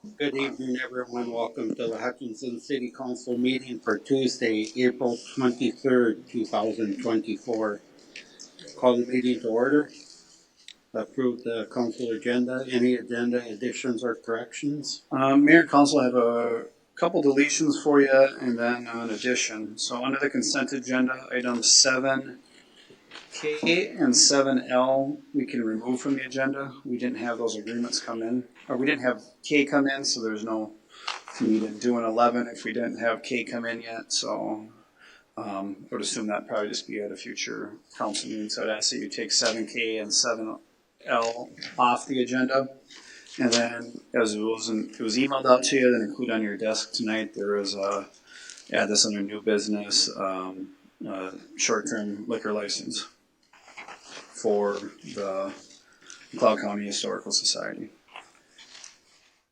Good evening, everyone. Welcome to the Hutchinson City Council meeting for Tuesday, April 23rd, 2024. Call the meeting to order. Approve the council agenda. Any agenda additions or corrections? Mayor and Council, I have a couple deletions for you and then an addition. So under the consent agenda, items 7K and 7L, we can remove from the agenda. We didn't have those agreements come in, or we didn't have K come in, so there's no need to do an 11 if we didn't have K come in yet. So I would assume that probably just be at a future council meeting. So I'd ask that you take 7K and 7L off the agenda. And then, as it was emailed out to you, then include on your desk tonight, there is add this under new business, short-term liquor license for the Cloud County Historical Society.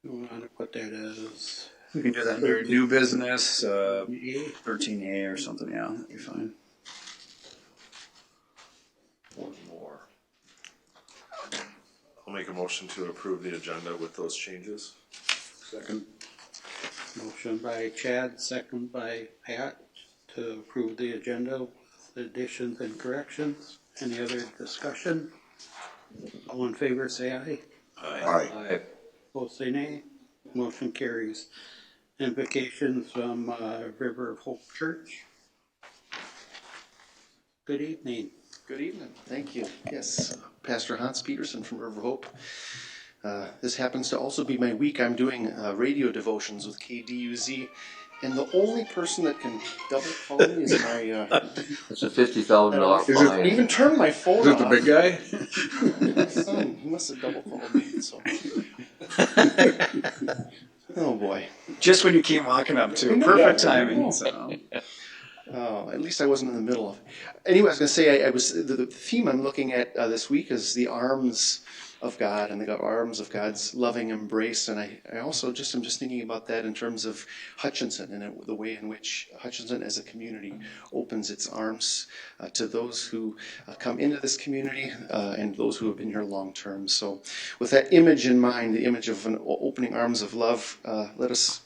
You want to put that as We can do that under new business, 13A? 13A or something, yeah, that'd be fine. One more. I'll make a motion to approve the agenda with those changes. Second. Motion by Chad, second by Pat to approve the agenda with additions and corrections. Any other discussion? All in favor, say aye. Aye. Opposed, say nay. Motion carries. Invocations from River of Hope Church. Good evening. Good evening. Thank you. Yes, Pastor Hans Peterson from River Hope. This happens to also be my week. I'm doing radio devotions with KDUZ, and the only person that can double call me is my. It's a $50,000 I fine. even turned my phone Is it off. the big guy? My son, he must have double called me. So. Oh boy. Just when you came walking up to, perfect timing. So. Oh, at least I wasn't in the middle of it. Anyway, I was going to say, I was the theme I'm looking at this week is the arms of God and the arms of God's loving embrace. And I also I'm just thinking about that in terms of Hutchinson and the way in which Hutchinson as a community opens its arms to those who come into this community and those who have been here long term. So with that image in mind, the image of an opening arms of love, let us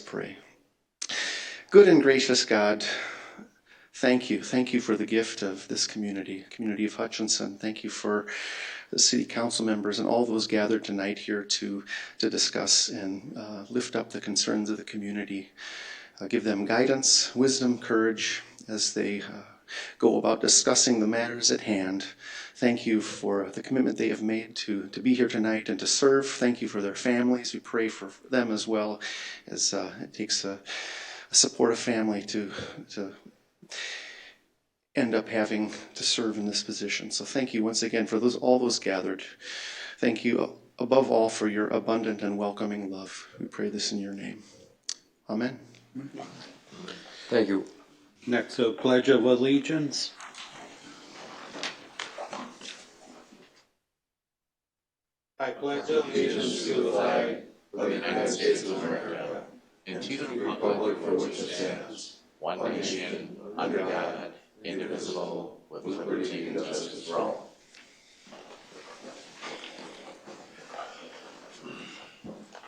pray. Good and gracious God, thank you. Thank you for the gift of this community of Hutchinson. Thank you for the city council members and all those gathered tonight here to discuss and lift up the concerns of the community. Give them guidance, wisdom, courage as they go about discussing the matters at hand. Thank you for the commitment they have made to be here tonight and to serve. Thank you for their families. We pray for them as well, as it takes a supportive family to end up having to serve in this position. So thank you once again for all those gathered. Thank you above all for your abundant and welcoming love. We pray this in your name. Amen. Thank you. Next, a Pledge of Allegiance. I pledge allegiance to the flag of the United States of America and to the republic for which it stands, one nation, under God, indivisible, with liberty and justice for all.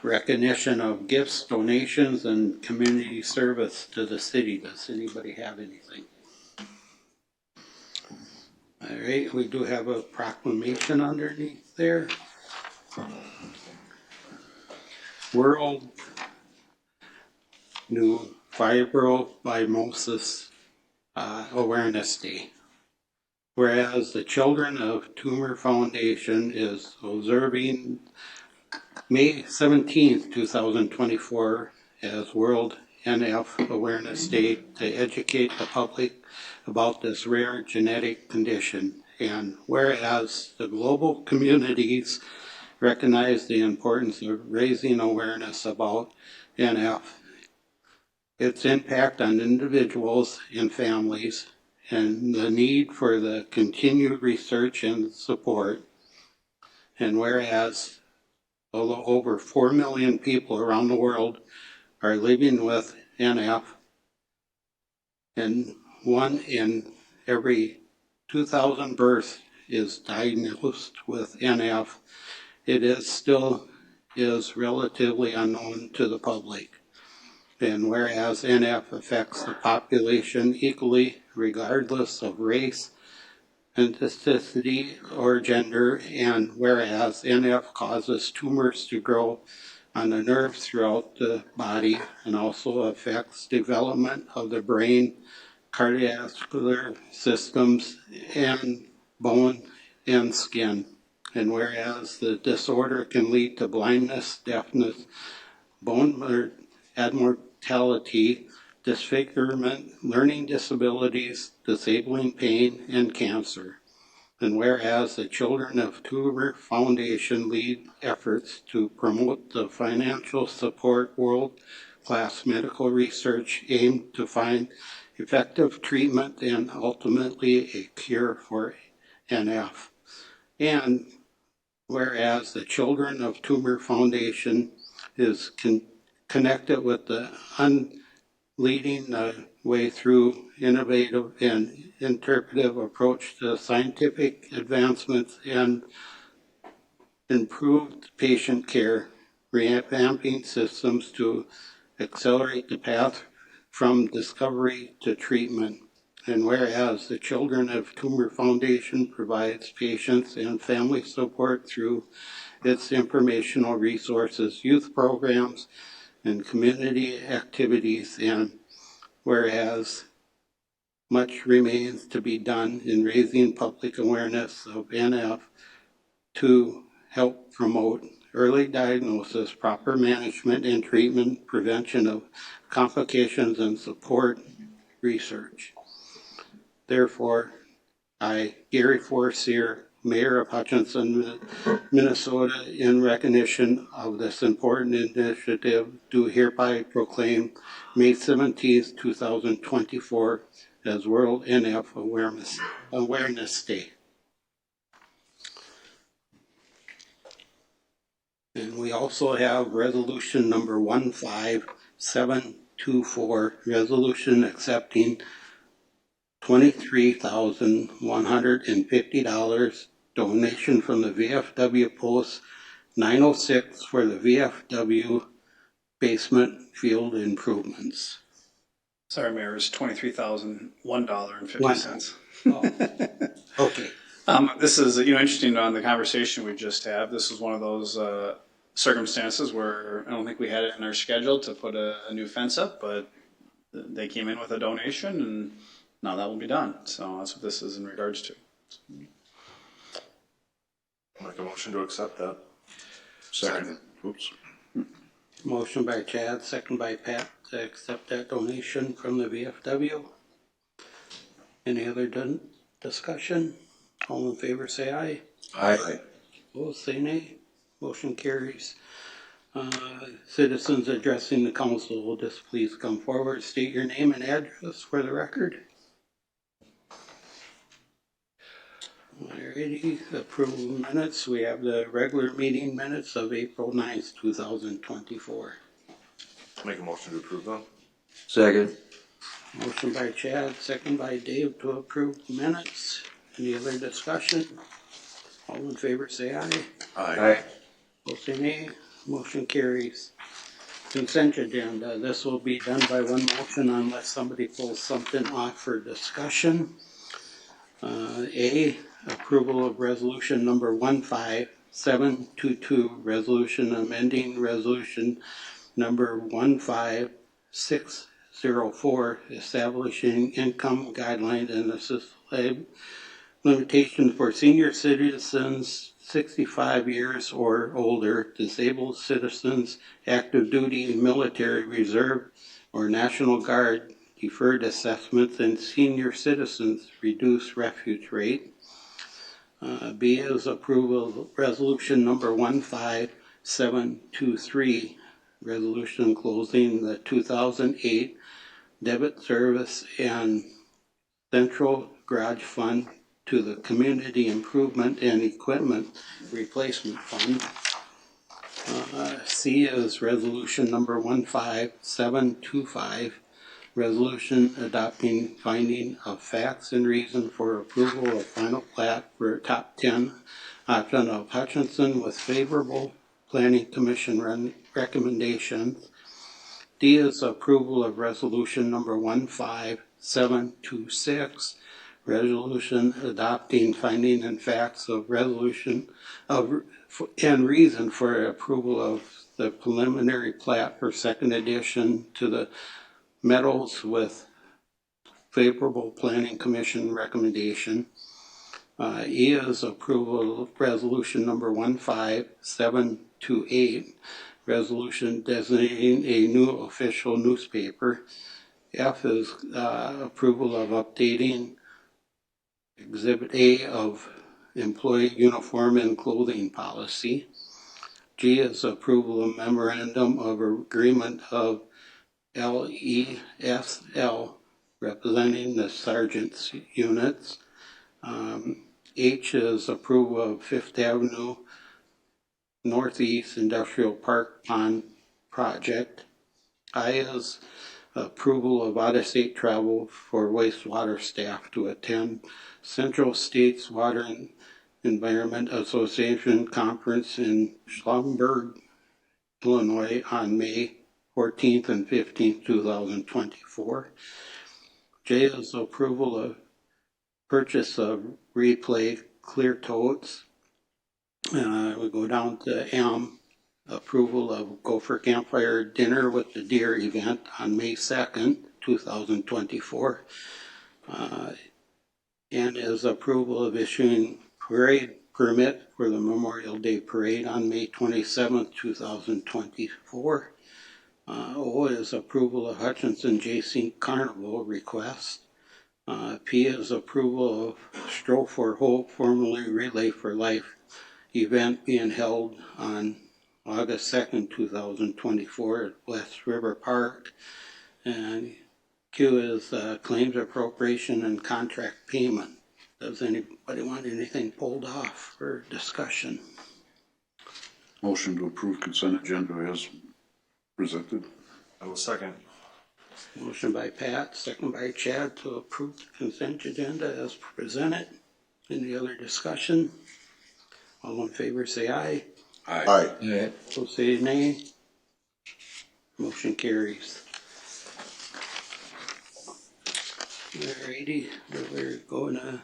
Recognition of gifts, donations, and community service to the city. Does anybody have anything? All right, we do have a proclamation underneath there. World New Fibromatosis Awareness Day. Whereas the Children of Tumor Foundation is observing May 17th, 2024 as World NF Awareness Day to educate the public about this rare genetic condition. And whereas the global communities recognize the importance of raising awareness about NF, its impact on individuals and families, and the need for the continued research and support. And whereas although over 4 million people around the world are living with NF, and 1 in every 2,000 births is diagnosed with NF, it is still is relatively unknown to the public. And whereas NF affects the population equally regardless of race, ethnicity, or gender, and whereas NF causes tumors to grow on the nerves throughout the body and also affects development of the brain, cardiovascular systems, and bone and skin. And whereas the disorder can lead to blindness, deafness, bone abnormality, disfigurement, learning disabilities, disabling pain, and cancer. And whereas the Children of Tumor Foundation lead efforts to promote the financial support world-class medical research aimed to find effective treatment and ultimately a cure for NF. And whereas the Children of Tumor Foundation is connected with the leading the way through innovative and interpretive approach to scientific advancements and improved patient care, revamping systems to accelerate the path from discovery to treatment. And whereas the Children of Tumor Foundation provides patients and family support through its informational resources, youth programs, and community activities, and whereas much remains to be done in raising public awareness of NF to help promote early diagnosis, proper management and treatment, prevention of complications, and support research. Therefore, I, Gary Forcier, Mayor of Hutchinson, Minnesota, in recognition of this important initiative, do hereby proclaim May 17th, 2024 as World NF Awareness Day. And we also have resolution number 15724, resolution accepting $23,150 donation from the VFW Post 906 for the VFW basement field improvements. Sorry, Mayor, it's $23,001.50. Oh, okay. This is, interesting on the conversation we just had. This is one of those circumstances where I don't think we had it in our schedule to put a new fence up, but they came in with a donation and now that will be done. So that's what this is in regards to. Make a motion to accept that. Second. Oops. Motion by Chad, second by Pat to accept that donation from the VFW. Any other discussion? All in favor say aye. Aye. Opposed say nay. Motion carries. Citizens addressing the council will just please come forward, state your name and address for the record. Alrighty, approval minutes. We have the regular meeting minutes of April 9th, 2024. Make a motion to approve them. Second. Motion by Chad, second by Dave to approve the minutes. Any other discussion? All in favor say aye. Aye. Opposed say nay. Motion carries. Consent agenda. This will be done by one motion unless somebody pulls something off for discussion. A, approval of resolution number 15722, resolution amending resolution number 15604, establishing income guidelines and assisted limitation for senior citizens 65 years or older, disabled citizens, active duty, military reserve, or National Guard, deferred assessments, and senior citizens reduced refuge rate. B is approval of resolution number 15723, resolution closing the 2008 debit service and central garage fund to the Community Improvement and Equipment Replacement Fund. C is resolution number 15725, resolution adopting finding of facts and reason for approval of final plat for top 10 option of Hutchinson with favorable Planning Commission recommendations. D is approval of resolution number 15726, resolution adopting finding and facts of resolution of and reason for approval of the preliminary plat for second edition to the Meadows with favorable Planning Commission recommendation. E is approval of resolution number 15728, resolution designating a new official newspaper. F is approval of updating Exhibit A of employee uniform and clothing policy. G is approval of memorandum of agreement of LESL representing the sergeant's units. H is approval of Fifth Avenue Northeast Industrial Park Pond Project. I is approval of out-of-state travel for wastewater staff to attend Central States Water and Environment Association Conference in Schaumburg, Illinois on May 14th and 15th, 2024. J is approval of purchase of replay clear totes. We go down to M, approval of Gopher Campfire Dinner with the Deer event on May 2nd, 2024. And is approval of issuing parade permit for the Memorial Day Parade on May 27th, 2024. O is approval of Hutchinson JC Carnival request. P is approval of Stroll for Hope, formerly Relay for Life event being held on August 2nd, 2024 at West River Park. And Q is claims appropriation and contract payment. Does anybody want anything pulled off for discussion? Motion to approve consent agenda as presented. I will second. Motion by Pat, second by Chad to approve the consent agenda as presented. Any other discussion? All in favor say aye. Aye. Yeah. So say nay. Motion carries. Alrighty, we're going to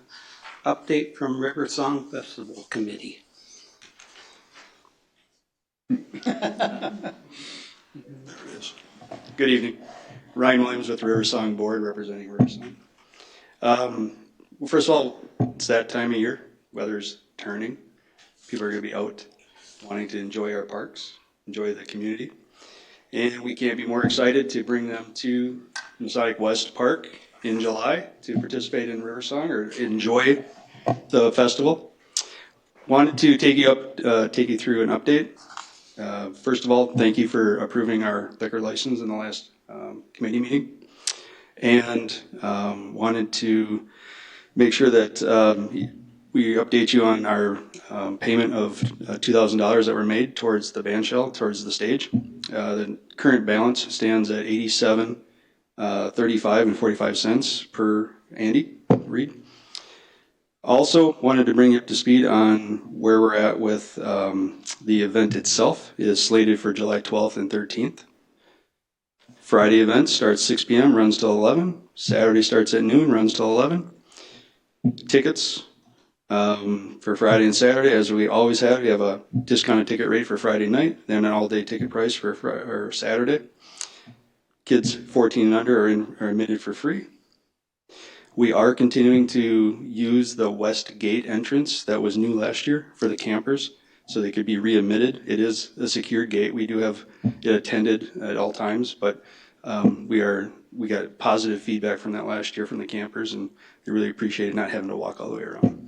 update from River Song Festival Committee. Good evening. Ryan Williams with the River Song Board, representing River Song. Well, first of all, it's that time of year. Weather's turning. People are going to be out wanting to enjoy our parks, enjoy the community. And we can't be more excited to bring them to Masonic West Park in July to participate in River Song or enjoy the festival. Wanted to take you through an update. First of all, thank you for approving our liquor license in the last committee meeting. And wanted to make sure that we update you on our payment of $2,000 that were made towards the band shell, towards the stage. The current balance stands at $87.35 and 45 cents per Andy Reed. Also wanted to bring you up to speed on where we're at with the event itself. It is slated for July 12th and 13th. Friday event starts 6 p.m., runs till 11. Saturday starts at noon, runs till 11. Tickets for Friday and Saturday, as we always have, we have a discounted ticket rate for Friday night, then an all-day ticket price for Saturday. Kids 14 and under are admitted for free. We are continuing to use the west gate entrance that was new last year for the campers, so they could be re-admitted. It is a secure gate. We do have it attended at all times, but we got positive feedback from that last year from the campers, and they really appreciated not having to walk all the way around.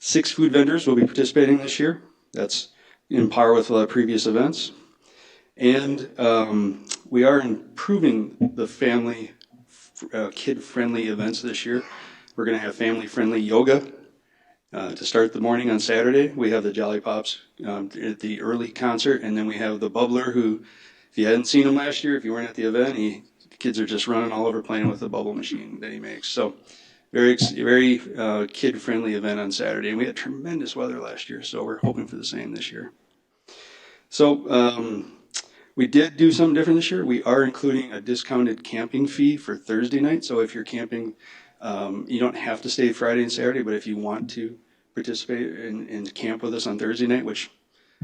6 food vendors will be participating this year. That's in par with previous events. And we are improving the family kid-friendly events this year. We're going to have family-friendly yoga to start the morning on Saturday. We have the Jolly Pops at the early concert, and then we have the Bubbler, who, if you hadn't seen him last year, if you weren't at the event, the kids are just running all over playing with the bubble machine that he makes. So very kid-friendly event on Saturday. And we had tremendous weather last year, so we're hoping for the same this year. So we did do something different this year. We are including a discounted camping fee for Thursday night. So if you're camping, you don't have to stay Friday and Saturday, but if you want to participate and camp with us on Thursday night, which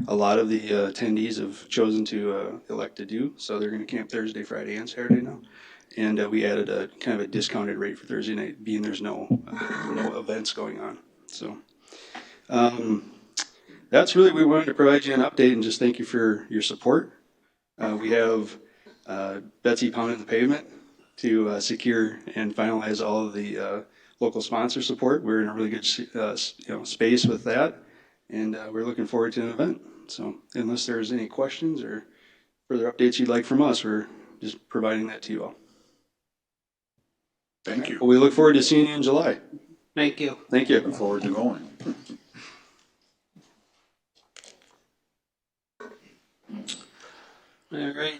a lot of the attendees have chosen to elect to do, so they're going to camp Thursday, Friday, and Saturday now. And we added a kind of a discounted rate for Thursday night, being there's no events going on. So that's really, we wanted to provide you an update and just thank you for your support. We have Betsy pounding the pavement to secure and finalize all of the local sponsor support. We're in a really good space with that, and we're looking forward to an event. So unless there's any questions or further updates you'd like from us, we're just providing that to you all. Thank you. Well, we look forward to seeing you in July. Thank you. Thank you. Look forward to going. All right,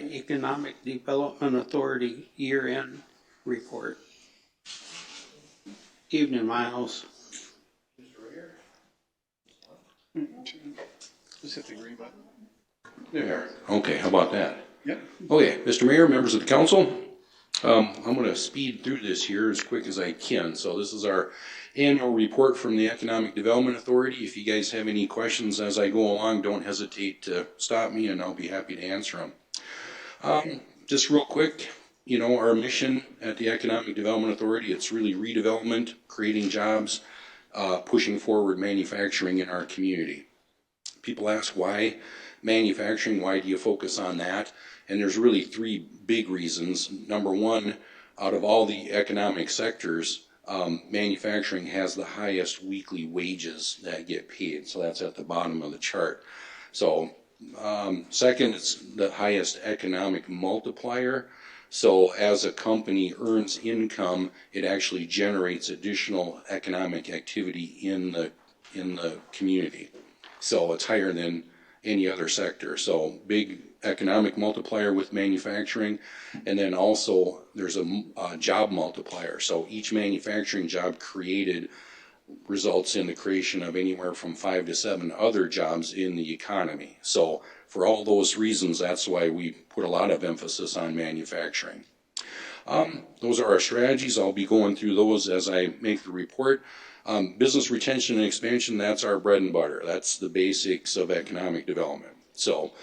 Economic Development Authority year-end report. Evening, Miles. Just hit the green button. There. Okay, how about that? Yep. Okay, Mr. Mayor, members of the council, I'm going to speed through this here as quick as I can. So this is our annual report from the Economic Development Authority. If you guys have any questions as I go along, don't hesitate to stop me and I'll be happy to answer them. Just real quick, you know, our mission at the Economic Development Authority, it's really redevelopment, creating jobs, pushing forward manufacturing in our community. People ask why manufacturing, why do you focus on that? And there's really three big reasons. Number one, out of all the economic sectors, manufacturing has the highest weekly wages that get paid. So that's at the bottom of the chart. So second, it's the highest economic multiplier. So as a company earns income, it actually generates additional economic activity in the community. So it's higher than any other sector. So big economic multiplier with manufacturing. And then also there's a job multiplier. So each manufacturing job created results in the creation of anywhere from 5 to 7 other jobs in the economy. So for all those reasons, that's why we put a lot of emphasis on manufacturing. Those are our strategies. I'll be going through those as I make the report. Business retention and expansion, that's our bread and butter. That's the basics of economic development. So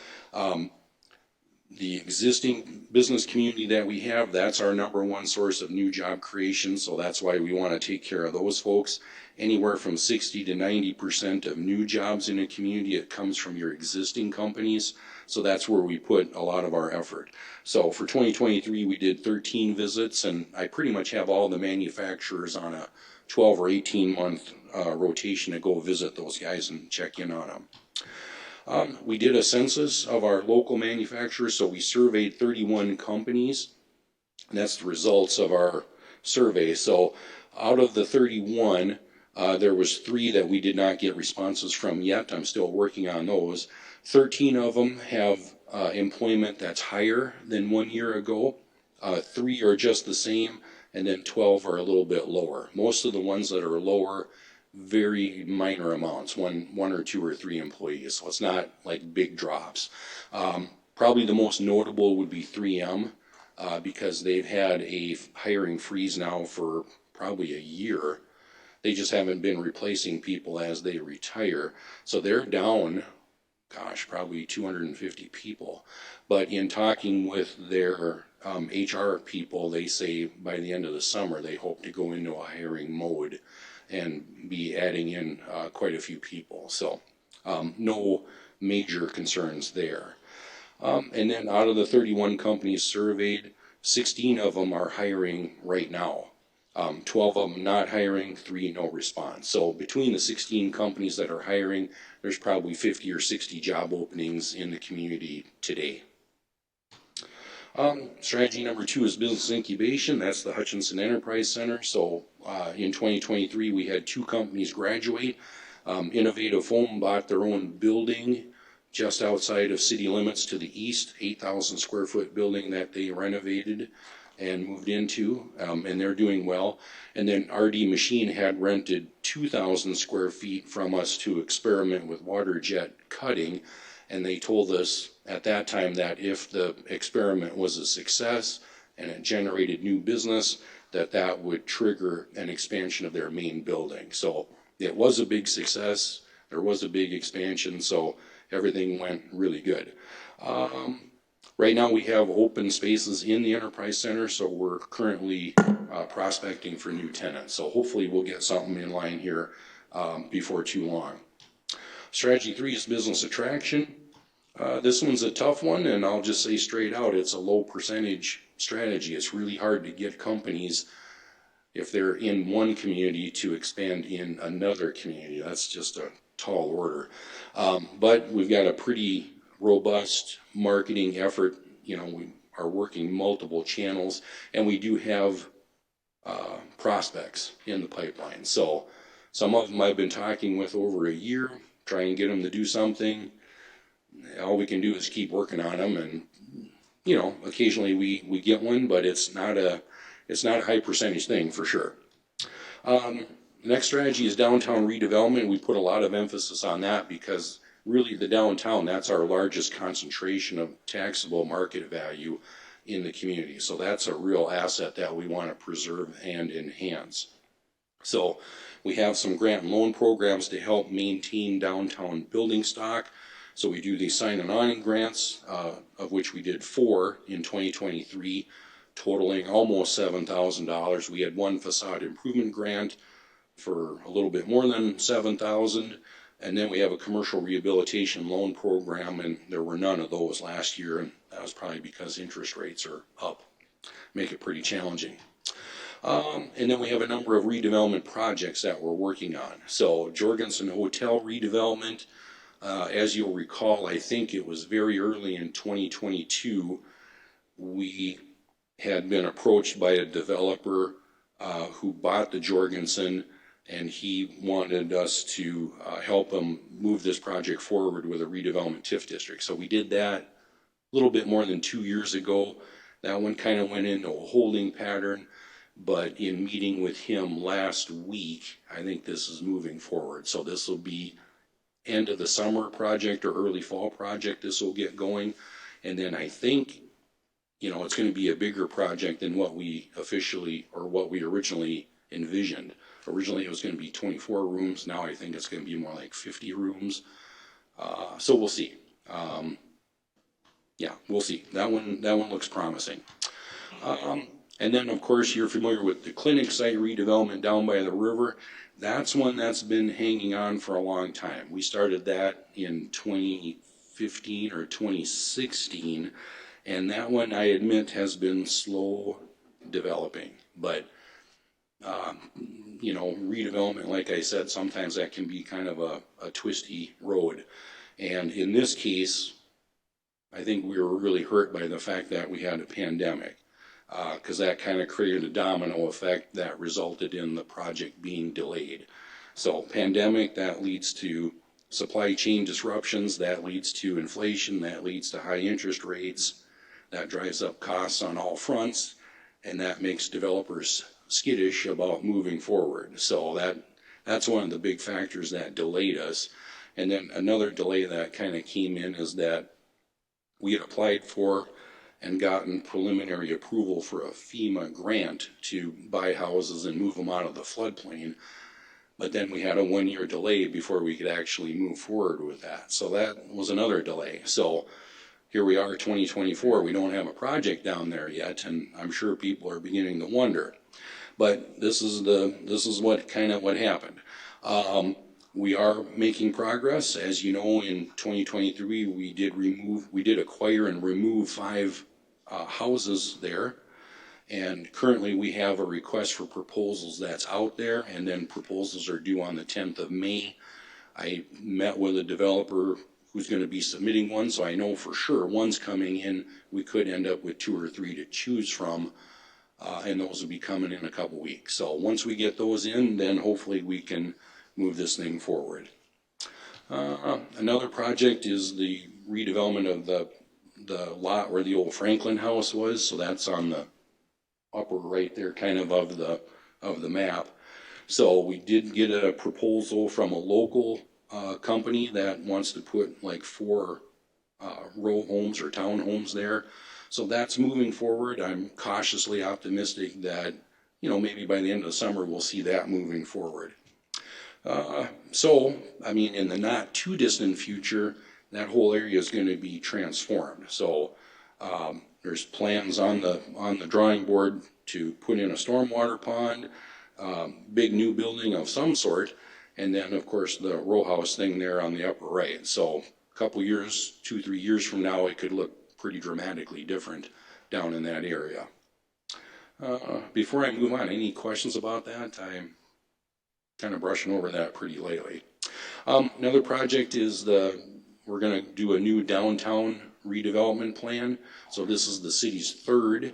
the existing business community that we have, that's our number one source of new job creation. So that's why we want to take care of those folks. Anywhere from 60 to 90% of new jobs in a community, it comes from your existing companies. So that's where we put a lot of our effort. So for 2023, we did 13 visits, and I pretty much have all the manufacturers on a 12 or 18 month rotation to go visit those guys and check in on them. We did a census of our local manufacturers, so we surveyed 31 companies, and that's the results of our survey. So out of the 31, there was 3 that we did not get responses from yet. I'm still working on those. 13 of them have employment that's higher than 1 year ago. 3 are just the same, and then 12 are a little bit lower. Most of the ones that are lower, very minor amounts, one or 2 or 3 employees. So it's not like big drops. Probably the most notable would be 3M because they've had a hiring freeze now for probably a year. They just haven't been replacing people as they retire. So they're down, probably 250 people. But in talking with their HR people, they say by the end of the summer, they hope to go into a hiring mode and be adding in quite a few people. So no major concerns there. And then out of the 31 companies surveyed, 16 of them are hiring right now. 12 of them not hiring, 3 no response. So between the 16 companies that are hiring, there's probably 50 or 60 job openings in the community today. Strategy number 2 is business incubation. That's the Hutchinson Enterprise Center. So in 2023, we had 2 companies graduate. Innovative Foam bought their own building just outside of city limits to the east, 8,000 square foot building that they renovated and moved into, and they're doing well. And then RD Machine had rented 2,000 square feet from us to experiment with water jet cutting, And they told us at that time that if the experiment was a success and it generated new business, that would trigger an expansion of their main building. So it was a big success. There was a big expansion, so everything went really good. Right now we have open spaces in the Enterprise Center, so we're currently prospecting for new tenants. So hopefully we'll get something in line here before too long. Strategy 3 is business attraction. This one's a tough one, and I'll just say straight out, it's a low percentage strategy. It's really hard to get companies, if they're in one community, to expand in another community. That's just a tall order. But we've got a pretty robust marketing effort. You know, we are working multiple channels, and we do have prospects in the pipeline. So some of them I've been talking with over a year, try and get them to do something. All we can do is keep working on them, and you know, occasionally we get one, but it's not a high percentage thing for sure. The next strategy is downtown redevelopment. We put a lot of emphasis on that because really the downtown, that's our largest concentration of taxable market value in the community. So that's a real asset that we want to preserve and enhance. So we have some grant and loan programs to help maintain downtown building stock. So we do these sign and awning grants, of which we did 4 in 2023, totaling almost $7,000. We had one facade improvement grant for a little bit more than $7,000. And then we have a commercial rehabilitation loan program, and there were none of those last year. And that was probably because interest rates are up, make it pretty challenging. And then we have a number of redevelopment projects that we're working on. So Jorgensen Hotel redevelopment, as you'll recall, I think it was very early in 2022, we had been approached by a developer who bought the Jorgensen, and he wanted us to help him move this project forward with a redevelopment TIF district. So we did that a little bit more than 2 years ago. That one kind of went into a holding pattern, but in meeting with him last week, I think this is moving forward. So this will be end of the summer project or early fall project. This will get going. And then I think, you know, it's going to be a bigger project than what we originally envisioned. Originally it was going to be 24 rooms. Now I think it's going to be more like 50 rooms. So we'll see. Yeah, we'll see. That one looks promising. And then of course you're familiar with the clinic site redevelopment down by the river. That's one that's been hanging on for a long time. We started that in 2015 or 2016, and that one, I admit, has been slow developing. But, you know, redevelopment, like I said, sometimes that can be kind of a twisty road. And in this case, I think we were really hurt by the fact that we had a pandemic. Because that kind of created a domino effect that resulted in the project being delayed. So pandemic, that leads to supply chain disruptions, that leads to inflation, that leads to high interest rates, that drives up costs on all fronts, and that makes developers skittish about moving forward. So that's one of the big factors that delayed us. And then another delay that kind of came in is that we had applied for and gotten preliminary approval for a FEMA grant to buy houses and move them out of the floodplain. But then we had a 1-year delay before we could actually move forward with that. So that was another delay. So here we are, 2024, we don't have a project down there yet, and I'm sure people are beginning to wonder. But this is what happened. We are making progress. As you know, in 2023, we did acquire and remove 5 houses there. And currently we have a request for proposals that's out there, and then proposals are due on the 10th of May. I met with a developer who's going to be submitting one, so I know for sure one's coming in. We could end up with 2 or 3 to choose from, and those will be coming in a couple weeks. So once we get those in, then hopefully we can move this thing forward. Another project is the redevelopment of the lot where the old Franklin house was. So that's on the upper right there, kind of the map. So we did get a proposal from a local company that wants to put like 4 row homes or townhomes there. So that's moving forward. I'm cautiously optimistic that, maybe by the end of the summer, we'll see that moving forward. In the not too distant future, that whole area is going to be transformed. So there's plans on the drawing board to put in a stormwater pond, big new building of some sort, and then of course the row house thing there on the upper right. So a couple years, 2-3 years from now, it could look pretty dramatically different down in that area. Before I move on, any questions about that? I'm kind of brushing over that pretty lately. Another project is we're going to do a new downtown redevelopment plan. So this is the city's third.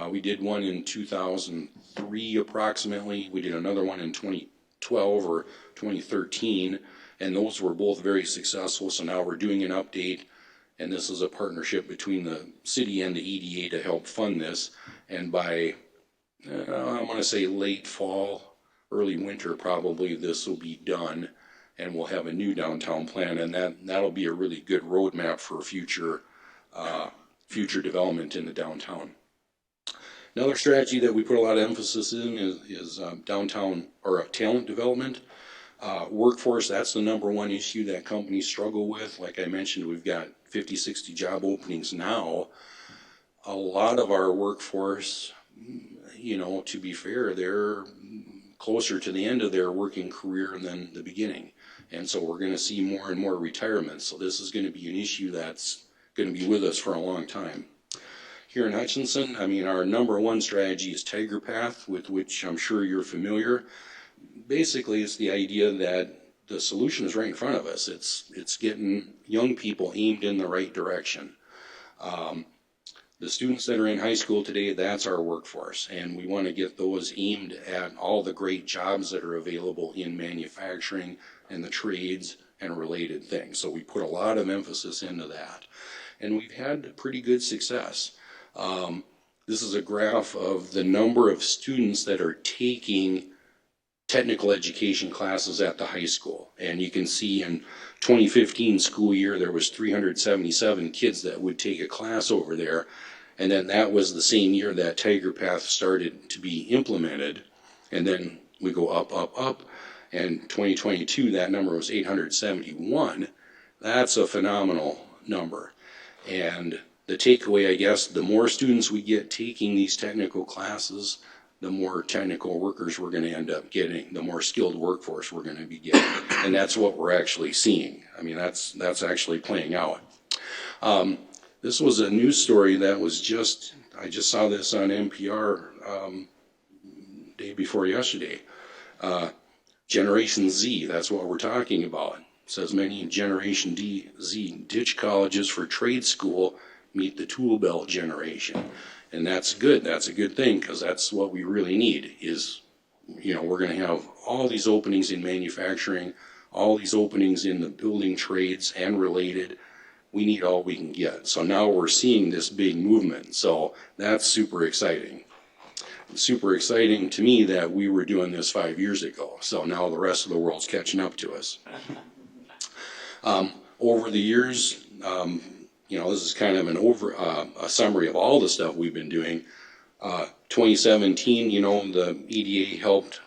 We did one in 2003 approximately. We did another one in 2012 or 2013, and those were both very successful. So now we're doing an update, and this is a partnership between the city and the EDA to help fund this. And by, I want to say late fall, early winter probably, this will be done, and we'll have a new downtown plan, and that'll be a really good roadmap for future development in the downtown. Another strategy that we put a lot of emphasis in is downtown or talent development. Workforce, that's the number one issue that companies struggle with. Like I mentioned, we've got 50-60 job openings now. A lot of our workforce, to be fair, they're closer to the end of their working career than the beginning. And so we're going to see more and more retirements. So this is going to be an issue that's going to be with us for a long time. Here in Hutchinson, our number one strategy is Tiger Path, with which I'm sure you're familiar. Basically, it's the idea that the solution is right in front of us. It's getting young people aimed in the right direction. The students that are in high school today, that's our workforce, and we want to get those aimed at all the great jobs that are available in manufacturing and the trades and related things. So we put a lot of emphasis into that, and we've had pretty good success. This is a graph of the number of students that are taking technical education classes at the high school, and you can see in 2015 school year there was 377 kids that would take a class over there, and then that was the same year that Tiger Path started to be implemented, and then we go up, and 2022 that number was 871. That's a phenomenal number. And the takeaway, I guess, the more students we get taking these technical classes, the more technical workers we're going to end up getting, the more skilled workforce we're going to be getting. And that's what we're actually seeing. That's actually playing out. This was a news story that was I just saw this on NPR day before yesterday. Generation Z, that's what we're talking about. It says many Generation Z ditch colleges for trade school meet the tool belt generation. And that's good. That's a good thing, because that's what we really need is, we're going to have all these openings in manufacturing, all these openings in the building trades and related. We need all we can get. So now we're seeing this big movement. So that's super exciting. It's super exciting to me that we were doing this 5 years ago. So now the rest of the world's catching up to us. Over the years, this is kind of a summary of all the stuff we've been doing. 2017, the EDA helped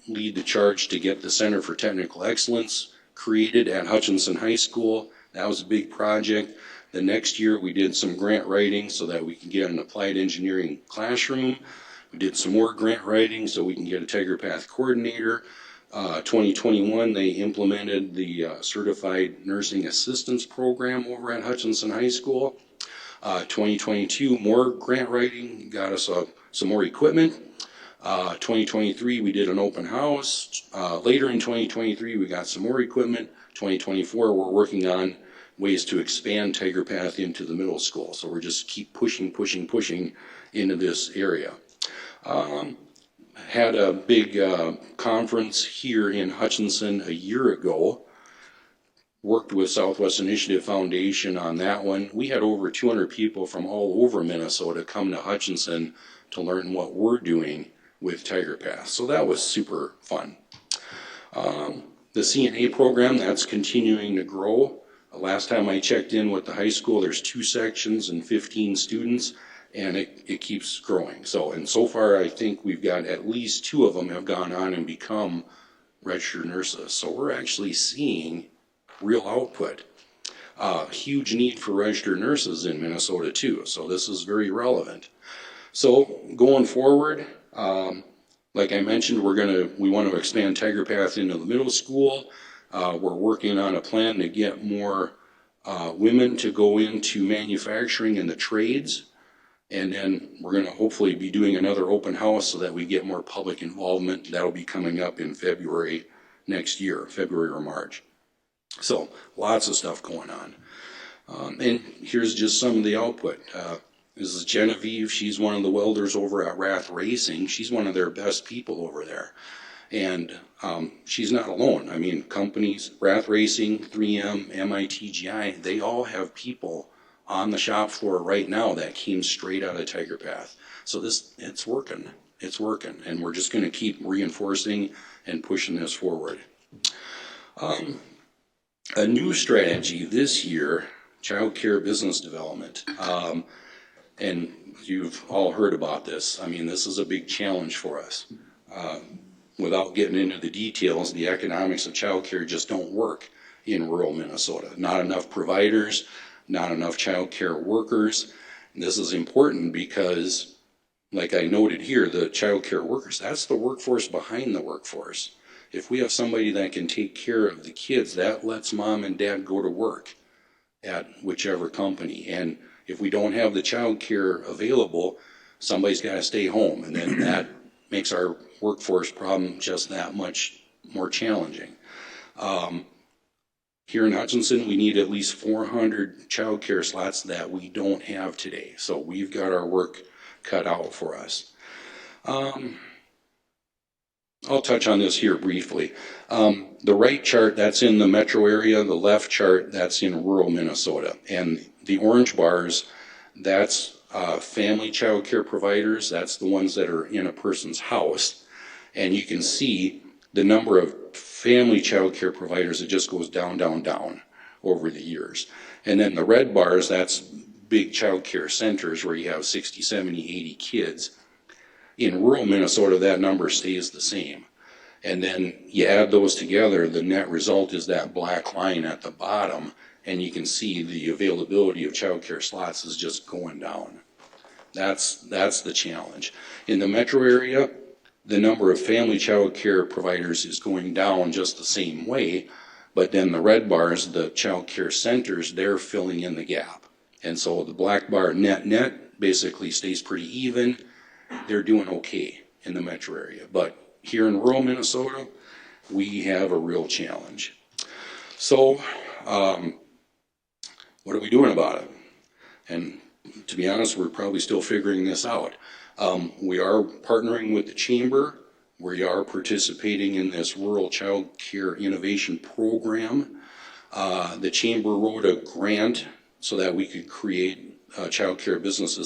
lead the charge to get the Center for Technical Excellence created at Hutchinson High School. That was a big project. The next year we did some grant writing so that we can get an applied engineering classroom. We did some more grant writing so we can get a Tiger Path coordinator. 2021 they implemented the Certified Nursing Assistance Program over at Hutchinson High School. 2022 more grant writing, got us some more equipment. 2023 we did an open house. Later in 2023 we got some more equipment. 2024 we're working on ways to expand Tiger Path into the middle school. So we're just keep pushing into this area. Had a big conference here in Hutchinson a year ago. Worked with Southwest Initiative Foundation on that one. We had over 200 people from all over Minnesota come to Hutchinson to learn what we're doing with Tiger Path. So that was super fun. The CNA program, that's continuing to grow. Last time I checked in with the high school, there's 2 sections and 15 students, and it keeps growing. And so far, I think we've got at least 2 of them have gone on and become registered nurses. So we're actually seeing real output. Huge need for registered nurses in Minnesota too. So this is very relevant. So going forward, like I mentioned, we want to expand Tiger Path into the middle school. We're working on a plan to get more women to go into manufacturing and the trades. And then we're going to hopefully be doing another open house so that we get more public involvement. That'll be coming up in February next year, February or March. So lots of stuff going on. And here's just some of the output. This is Genevieve. She's one of the welders over at Rath Racing. She's one of their best people over there. And she's not alone. I mean, companies, Rath Racing, 3M, MITGI, they all have people on the shop floor right now that came straight out of Tiger Path. So it's working. It's working. And we're just going to keep reinforcing and pushing this forward. A new strategy this year, child care business development. And you've all heard about this. I mean, this is a big challenge for us. Without getting into the details, the economics of child care just don't work in rural Minnesota. Not enough providers, not enough child care workers. And this is important because, like I noted here, the child care workers, that's the workforce behind the workforce. If we have somebody that can take care of the kids, that lets mom and dad go to work at whichever company. And if we don't have the child care available, somebody's got to stay home. And then that makes our workforce problem just that much more challenging. Here in Hutchinson, we need at least 400 child care slots that we don't have today. So we've got our work cut out for us. I'll touch on this here briefly. The right chart, that's in the metro area. The left chart, that's in rural Minnesota. And the orange bars, that's family child care providers. That's the ones that are in a person's house. And you can see the number of family child care providers, it just goes down, down, down over the years. And then the red bars, that's big child care centers where you have 60, 70, 80 kids. In rural Minnesota, that number stays the same. And then you add those together, the net result is that black line at the bottom, and you can see the availability of child care slots is just going down. That's the challenge. In the metro area, the number of family child care providers is going down just the same way, but then the red bars, the child care centers, they're filling in the gap. And so the black bar net basically stays pretty even. They're doing okay in the metro area. But here in rural Minnesota, we have a real challenge. So what are we doing about it? And to be honest, we're probably still figuring this out. We are partnering with the chamber. We are participating in this rural child care innovation program. The chamber wrote a grant so that we could create a child care business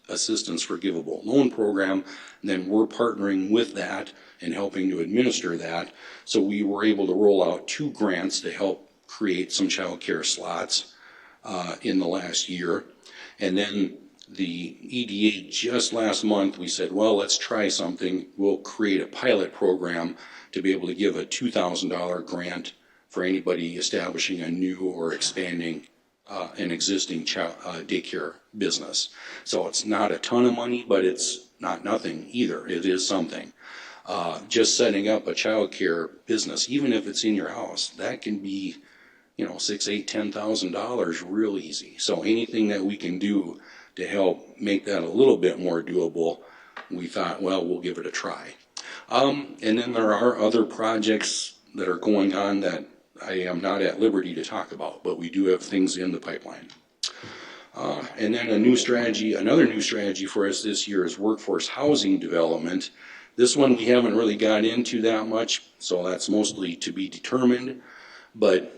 assistance forgivable loan program. And then we're partnering with that and helping to administer that. So we were able to roll out 2 grants to help create some child care slots in the last year. And then the EDA just last month, we said, well, let's try something. We'll create a pilot program to be able to give a $2,000 grant for anybody establishing a new or expanding an existing daycare business. So it's not a ton of money, but it's not nothing either. It is something. Just setting up a child care business, even if it's in your house, that can be, $6,000, $8,000, $10,000 real easy. So anything that we can do to help make that a little bit more doable, we thought, well, we'll give it a try. And then there are other projects that are going on that I am not at liberty to talk about, but we do have things in the pipeline. And then another new strategy for us this year is workforce housing development. This one we haven't really got into that much, so that's mostly to be determined, but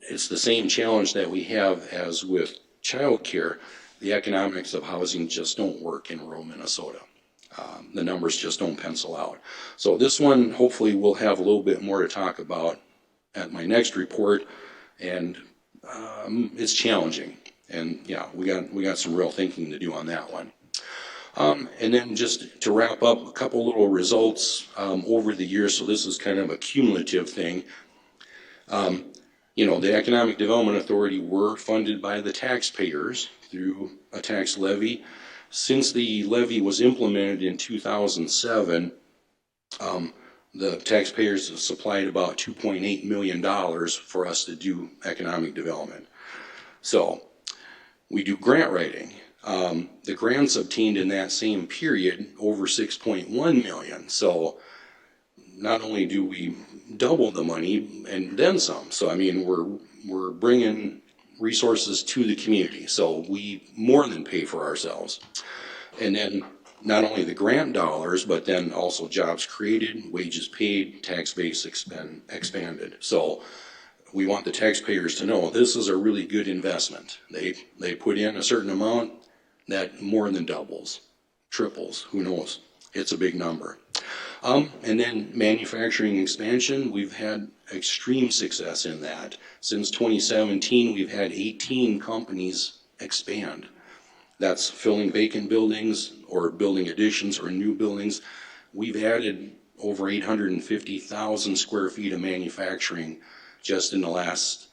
it's the same challenge that we have as with childcare. The economics of housing just don't work in rural Minnesota. The numbers just don't pencil out. So this one, hopefully we'll have a little bit more to talk about at my next report, and it's challenging. And yeah, we got some real thinking to do on that one. And then just to wrap up, a couple little results over the years. So this is kind of a cumulative thing. The Economic Development Authority were funded by the taxpayers through a tax levy. Since the levy was implemented in 2007, the taxpayers have supplied about $2.8 million for us to do economic development. So we do grant writing. The grants obtained in that same period over 6.1 million. So not only do we double the money and then some. So I mean, we're bringing resources to the community. So we more than pay for ourselves. And then not only the grant dollars, but then also jobs created, wages paid, tax base expanded. So we want the taxpayers to know this is a really good investment. They put in a certain amount that more than doubles, triples, who knows? It's a big number. And then manufacturing expansion, we've had extreme success in that. Since 2017, we've had 18 companies expand. That's filling vacant buildings or building additions or new buildings. We've added over 850,000 square feet of manufacturing just in the last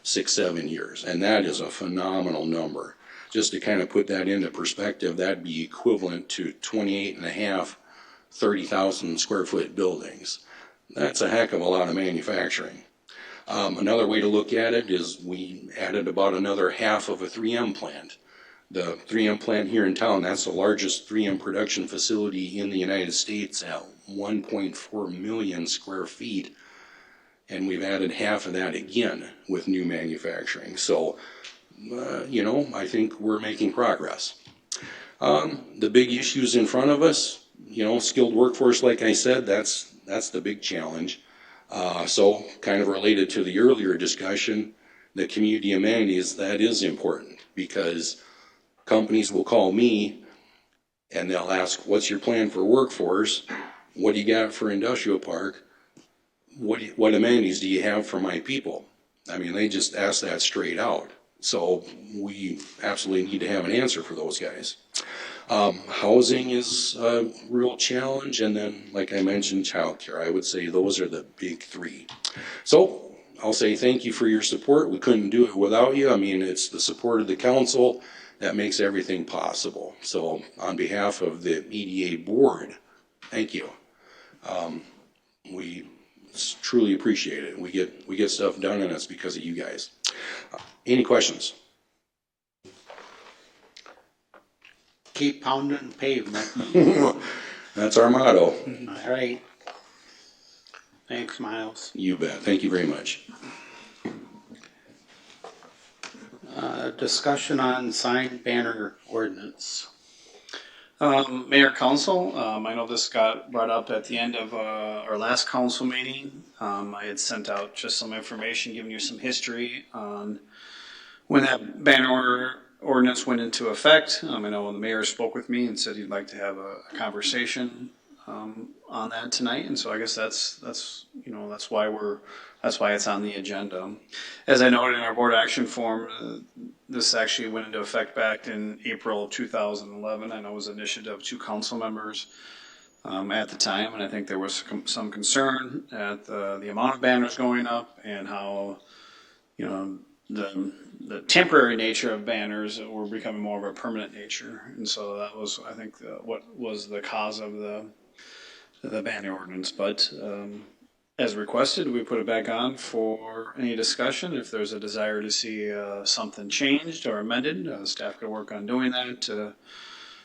6-7 years. And that is a phenomenal number. Just to kind of put that into perspective, that'd be equivalent to 28 and a half 30,000 square foot buildings. That's a heck of a lot of manufacturing. Another way to look at it is we added about another half of a 3M plant. The 3M plant here in town, that's the largest 3M production facility in the United States at 1.4 million square feet. And we've added half of that again with new manufacturing. So, I think we're making progress. The big issues in front of us, skilled workforce, like I said, that's the big challenge. So kind of related to the earlier discussion, the community amenities, that is important because companies will call me and they'll ask, what's your plan for workforce? What do you got for industrial park? What amenities do you have for my people? I mean, they just ask that straight out. So we absolutely need to have an answer for those guys. Housing is a real challenge. And then, like I mentioned, childcare. I would say those are the big three. So I'll say thank you for your support. We couldn't do it without you. I mean, it's the support of the council that makes everything possible. So on behalf of the EDA board, thank you. We truly appreciate it. We get stuff done, and it's because of you guys. Any questions? Keep pounding pavement. That's our motto. All right. Thanks, Miles. You bet. Thank you very much. Discussion on sign banner ordinance. Mayor, Council, I know this got brought up at the end of our last council meeting. I had sent out just some information, giving you some history on when that banner ordinance went into effect. I know the mayor spoke with me and said he'd like to have a conversation on that tonight, and so I guess that's why it's on the agenda. As I noted in our board action form, this actually went into effect back in April 2011. I know it was an initiative of 2 council members at the time, and I think there was some concern at the amount of banners going up and how the temporary nature of banners were becoming more of a permanent nature, and so that was, I think, what was the cause of the banner ordinance. But as requested, we put it back on for any discussion. If there's a desire to see something changed or amended, staff could work on doing that to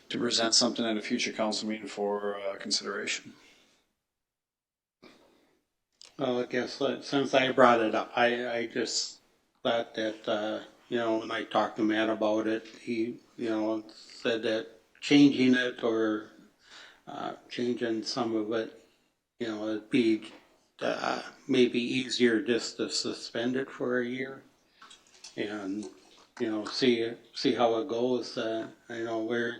present something at a future council meeting for consideration. Well, I guess since I brought it up, I just thought that, when I talked to Matt about it, he, said that changing it or changing some of it, it'd be maybe easier just to suspend it for a year and, see how it goes. We're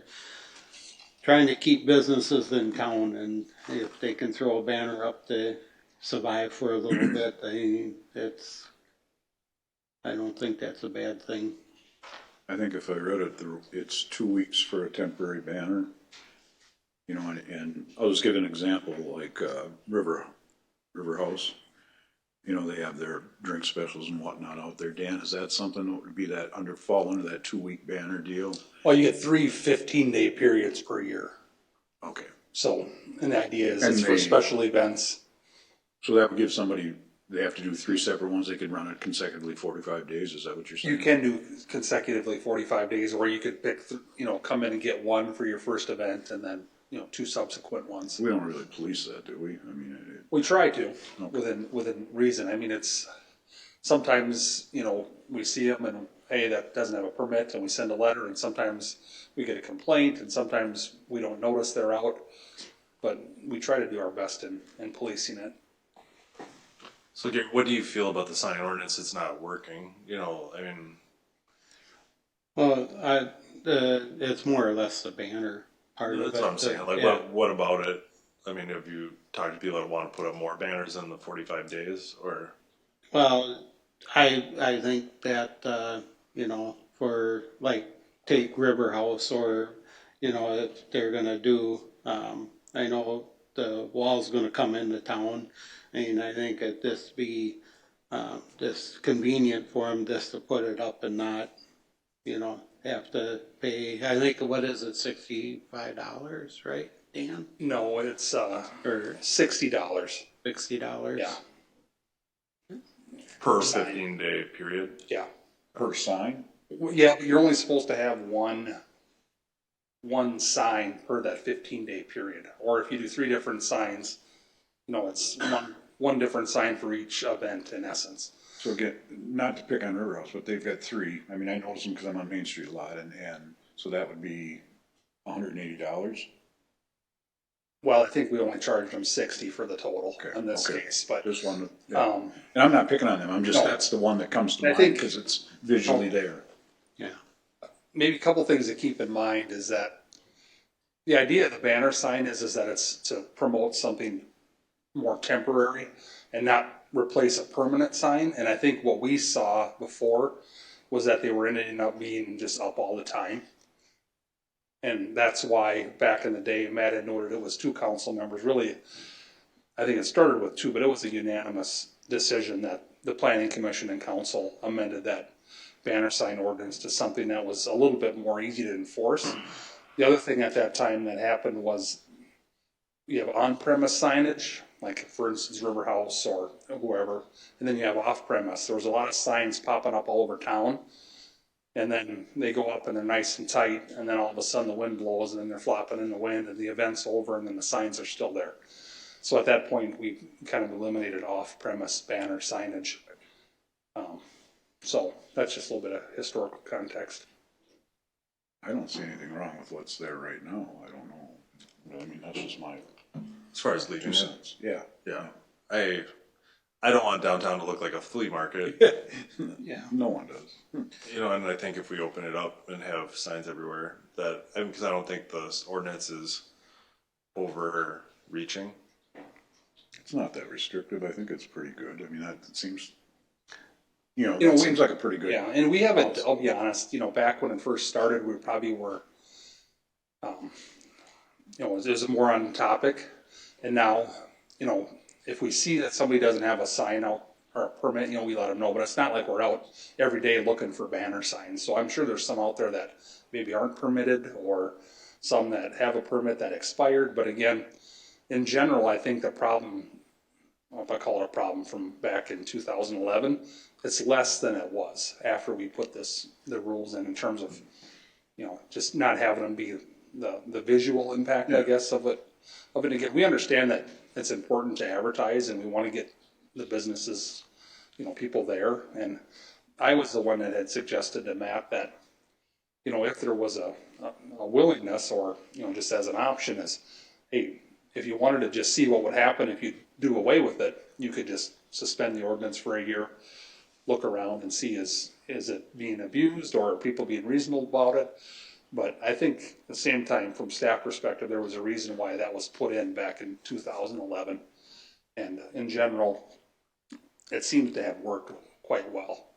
trying to keep businesses in town, and if they can throw a banner up to survive for a little bit, it's I don't think that's a bad thing. I think if I read it, it's 2 weeks for a temporary banner. You know, and I'll just give an example, like, River House. You know, they have their drink specials and whatnot out there. Dan, is that something that would be fall into that 2-week banner deal? Well, you get 3 15-day periods per year. Okay. So, and the idea is And it's for they- special events. So that would give somebody, they have to do 3 separate ones, they could run it consecutively 45 days, is that what you're saying? You can do consecutively 45 days, or you could pick, come in and get one for your first event and then, 2 subsequent ones. We don't really police that, do we? I mean, We try to, within reason. I mean, it's, sometimes, we see them and, hey, that doesn't have a permit, and we send a letter, and sometimes we get a complaint, and sometimes we don't notice they're out. But we try to do our best in policing it. So Gary, what do you feel about the sign ordinance? It's not working, I mean, Well, it's more or less the banner part of it. that's what I'm saying. Like, Yeah. what about it? I mean, have you talked to people that want to put up more banners in the 45 days, or? Well, I think that, for like, take River House or, if they're gonna do, I know the wall's gonna come into town. And I think that this be, just convenient for them just to put it up and not, have to pay, I think, what is it, $65, right, Dan? No, it's Or $60. $60? Yeah. Per 15-day period? Yeah. per sign? Yeah, but you're only supposed to have one sign per that 15-day period. Or if you do 3 different signs, it's one different sign for each event in essence. So again, not to pick on River House, but they've got 3. I mean, I notice them because I'm on Main Street a lot, and so that would be $180. Well, I think we only charged them 60 for the total Okay, in this okay. case, but Just one, yeah. um, And I'm not picking on them, No. that's the one that comes to I mind think- because it's visually there. Yeah. maybe a couple things to keep in mind is that the idea of the banner sign is that it's to promote something more temporary and not replace a permanent sign. And I think what we saw before was that they were ending up being just up all the time. And that's why back in the day, Matt had noted it was 2 council members. Really, I think it started with 2, but it was a unanimous decision that the planning commission and council amended that banner sign ordinance to something that was a little bit more easy to enforce. The other thing at that time that happened was you have on-premise signage, like for instance River House or whoever, and then you have off-premise. There was a lot of signs popping up all over town, and then they go up and they're nice and tight, and then all of a sudden the wind blows and then they're flopping in the wind and the event's over and then the signs are still there. So at that point we kind of eliminated off-premise banner signage. So that's just a little bit of historical context. I don't see anything wrong with what's there right now. I don't know. I mean, that's just my As far as leaving 2 it, cents. Yeah. yeah. I don't want downtown to look like a flea market, Yeah. No one does. and I think if we open it up and have signs everywhere, because I don't think the ordinance is overreaching. It's not that restrictive. I think it's pretty good. I mean, it seems, it seems like a pretty good. Yeah, and we haven't, I'll be honest, back when it first started, we probably were, it was more on topic. And now, if we see that somebody doesn't have a sign out or a permit, we let them know. But it's not like we're out every day looking for banner signs. So I'm sure there's some out there that maybe aren't permitted or some that have a permit that expired. But again, in general, I think the problem, if I call it a problem from back in 2011, it's less than it was after we put the rules in terms of, just not having them be the visual impact, I guess, of it. Again, we understand that it's important to advertise and we want to get the businesses, people there. And I was the one that had suggested to Matt that, if there was a willingness or, just as an option is, hey, if you wanted to just see what would happen if you do away with it, you could just suspend the ordinance for a year, look around and see is it being abused or are people being reasonable about it. But I think at the same time, from staff perspective, there was a reason why that was put in back in 2011. And in general, it seems to have worked quite well.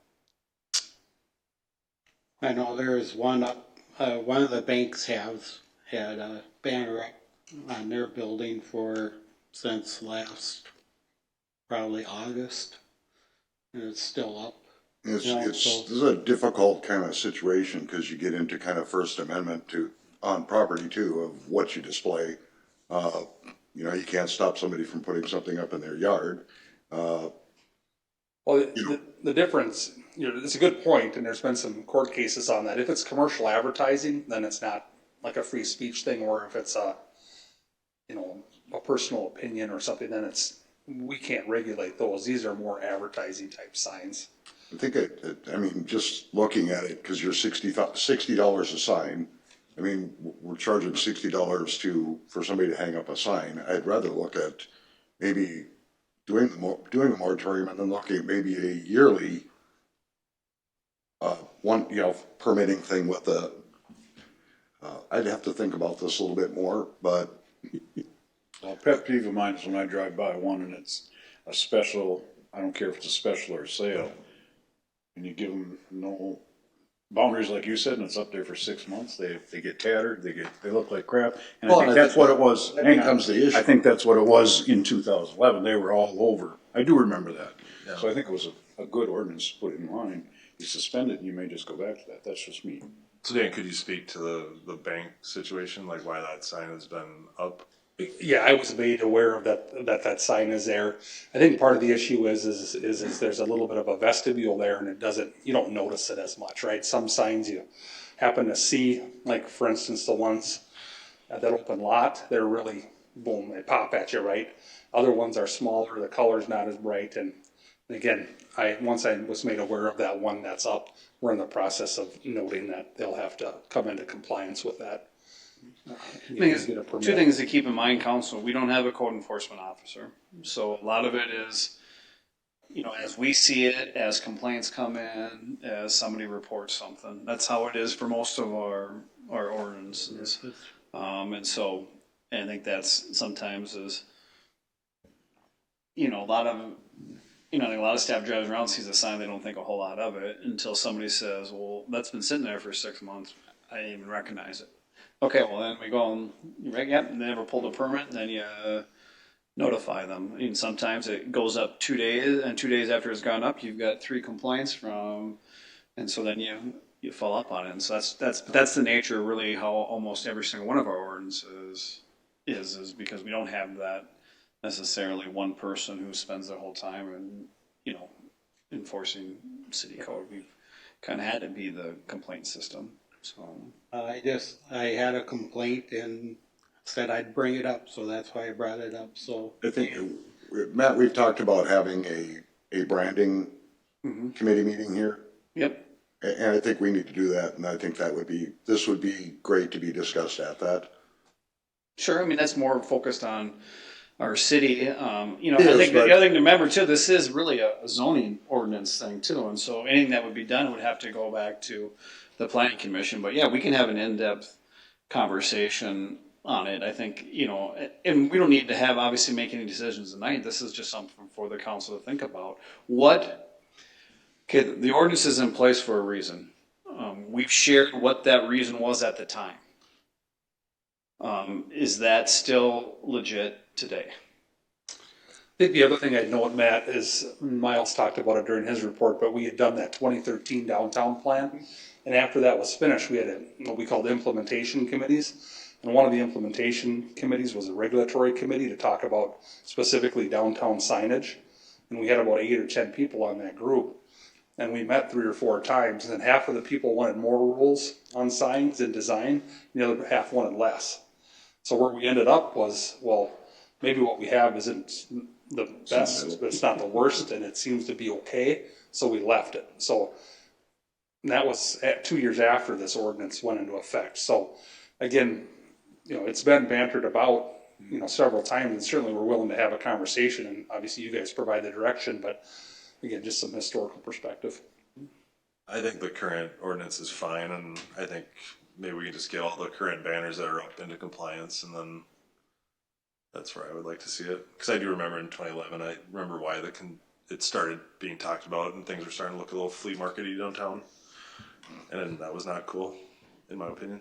I know there's one up, one of the banks has had a banner up on their building since last, probably August, and it's still up. It's, Yeah, it's, so- this is a difficult kind of situation because you get into kind of First Amendment on property too, of what you display. You can't stop somebody from putting something up in their yard. Well, the difference, it's a good point, and there's been some court cases on that. If it's commercial advertising, then it's not like a free speech thing, or if it's a personal opinion or something, then we can't regulate those. These are more advertising type signs. I think, just looking at it, because you're $60 a sign. I mean, we're charging $60 for somebody to hang up a sign. I'd rather look at maybe doing a moratorium and then looking at maybe a yearly permitting thing with I'd have to think about this a little bit more, but. Well, a pet peeve of mine is when I drive by one and it's a special, I don't care if it's a special or a sale, and you give them no boundaries like you said, and it's up there for 6 months, they get tattered, they look like crap, and I think that's what it was. Hang on, I think that's what it was in 2011, they were all over. I do remember that. Yeah. So I think it was a good ordinance to put in line. You suspend it and you may just go back to that. That's just me. So Dan, could you speak to the bank situation, like why that sign has been up? Yeah, I was made aware of that sign is there. I think part of the issue is there's a little bit of a vestibule there, and you don't notice it as much, right? Some signs you happen to see, like for instance the ones at that open lot, they're really boom, they pop at you, right? Other ones are smaller, the color's not as bright, and again, once I was made aware of that one that's up, we're in the process of noting that they'll have to come into compliance with that. Two things to keep in mind, council. We don't have a code enforcement officer. So a lot of it is, as we see it, as complaints come in, as somebody reports something. That's how it is for most of our ordinances. And I think that's sometimes is, a lot of staff drives around, sees a sign, they don't think a whole lot of it until somebody says, well, that's been sitting there for 6 months. I didn't even recognize it. Okay, well then we go and they never pulled a permit, and then you notify them. And sometimes it goes up 2 days, and 2 days after it's gone up, you've got 3 complaints and so then you follow up on it. And so that's the nature of really how almost every single one of our ordinances is because we don't have that necessarily one person who spends their whole time enforcing city code. We've kind of had to be the complaint system. So I had a complaint and said I'd bring it up, so that's why I brought it up. So I think, Matt, we've talked about having a branding committee meeting here. Yep. And I think we need to do that, and I think this would be great to be discussed at that. Sure, I mean, that's more focused on our city. I think the other thing to remember too, this is really a zoning ordinance thing too, and so anything that would be done would have to go back to the planning commission. But yeah, we can have an in-depth conversation on it. I think, and we don't need to obviously make any decisions tonight. This is just something for the council to think about. The ordinance is in place for a reason. We've shared what that reason was at the time. Is that still legit today? I think the other thing I'd note, Matt, is Miles talked about it during his report, but we had done that 2013 downtown plan. And after that was finished, we had what we called implementation committees. And one of the implementation committees was a regulatory committee to talk about specifically downtown signage. And we had about 8 or 10 people on that group. And we met 3 or 4 times. And then half of the people wanted more rules on signs and design, and the other half wanted less. So where we ended up was, well, maybe what we have isn't the best, but it's not the worst, and it seems to be okay. So we left it. So that was 2 years after this ordinance went into effect. So again, it's been bantered about, several times, and certainly we're willing to have a conversation. And obviously you guys provide the direction, but again, just some historical perspective. I think the current ordinance is fine, and I think maybe we can just get all the current banners that are up into compliance, and then that's where I would like to see it. Because I do remember in 2011, I remember why it started being talked about, and things were starting to look a little flea market-y downtown. And that was not cool, in my opinion.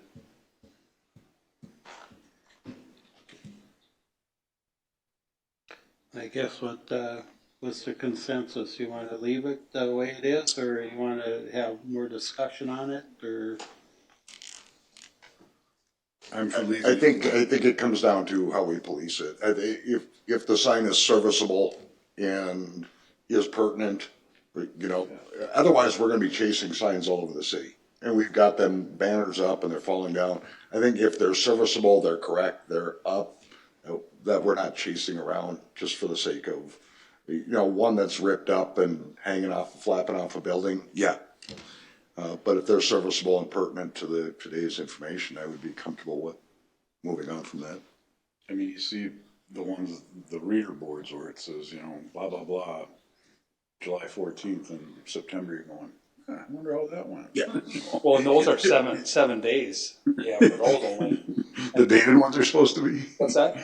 I guess what's the consensus? You want to leave it the way it is, or you want to have more discussion on it, or? I'm for leaving. I think it comes down to how we police it. If the sign is serviceable and is pertinent, you know, otherwise we're gonna be chasing signs all over the city. And we've got them banners up and they're falling down. I think if they're serviceable, they're correct, they're up, that we're not chasing around just for the sake of, you know, one that's ripped up and hanging off, flapping off a building, yeah. But if they're serviceable and pertinent to today's information, I would be comfortable with moving on from that. I mean, you see the ones, the reader boards where it says, you know, blah, blah, blah, July 14th and September, you're going, I wonder how that went. Yeah. Well, and those are 7 days. Yeah, for those only. The dated ones are supposed to be. What's that?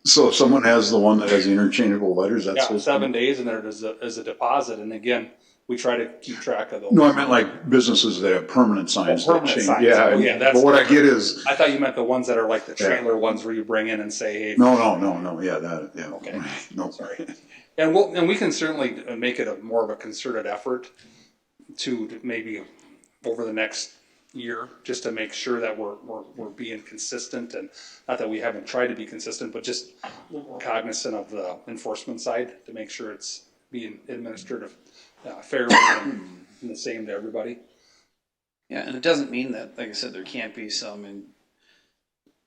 So if someone has the one that has the interchangeable letters, that's Yeah, supposed 7 to be. days, and there is a deposit. And again, we try to keep track of those. No, I meant like businesses that have permanent signs. that Permanent change. signs. Yeah, Oh, yeah, that's but what I different. get is, I thought you meant the ones that are like the trailer ones where you bring in and say, hey. no, yeah, that, yeah. Okay. No, Sorry. And we can certainly make it more of a concerted effort to maybe over the next year, just to make sure that we're being consistent, and not that we haven't tried to be consistent, but just cognizant of the enforcement side to make sure it's being administered fairly and the same to everybody. Yeah, and it doesn't mean that, like I said, there can't be some,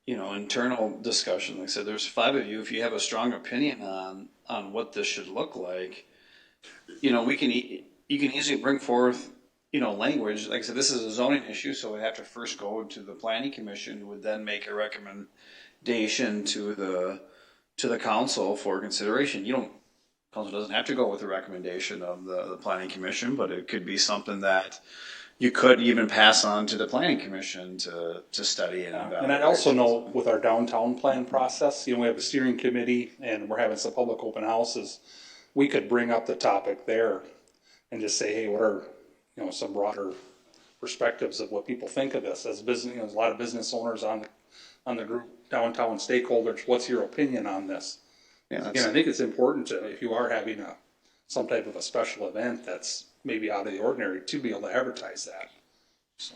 internal discussion. Like I said, there's 5 of you. If you have a strong opinion on what this should look like, you can easily bring forth, language. Like I said, this is a zoning issue, so we have to first go to the planning commission, who would then make a recommendation to the council for consideration. Council doesn't have to go with the recommendation of the planning commission, but it could be something that you could even pass on to the planning commission to study and evaluate. And I also know with our downtown plan process, we have a steering committee and we're having some public open houses. We could bring up the topic there and just say, hey, what are, some broader perspectives of what people think of this as business, there's a lot of business owners on the group, downtown stakeholders. What's your opinion on this? Yeah, Again, I think it's important to, if you are having some type of a special event that's maybe out of the ordinary, to be able to advertise that. So.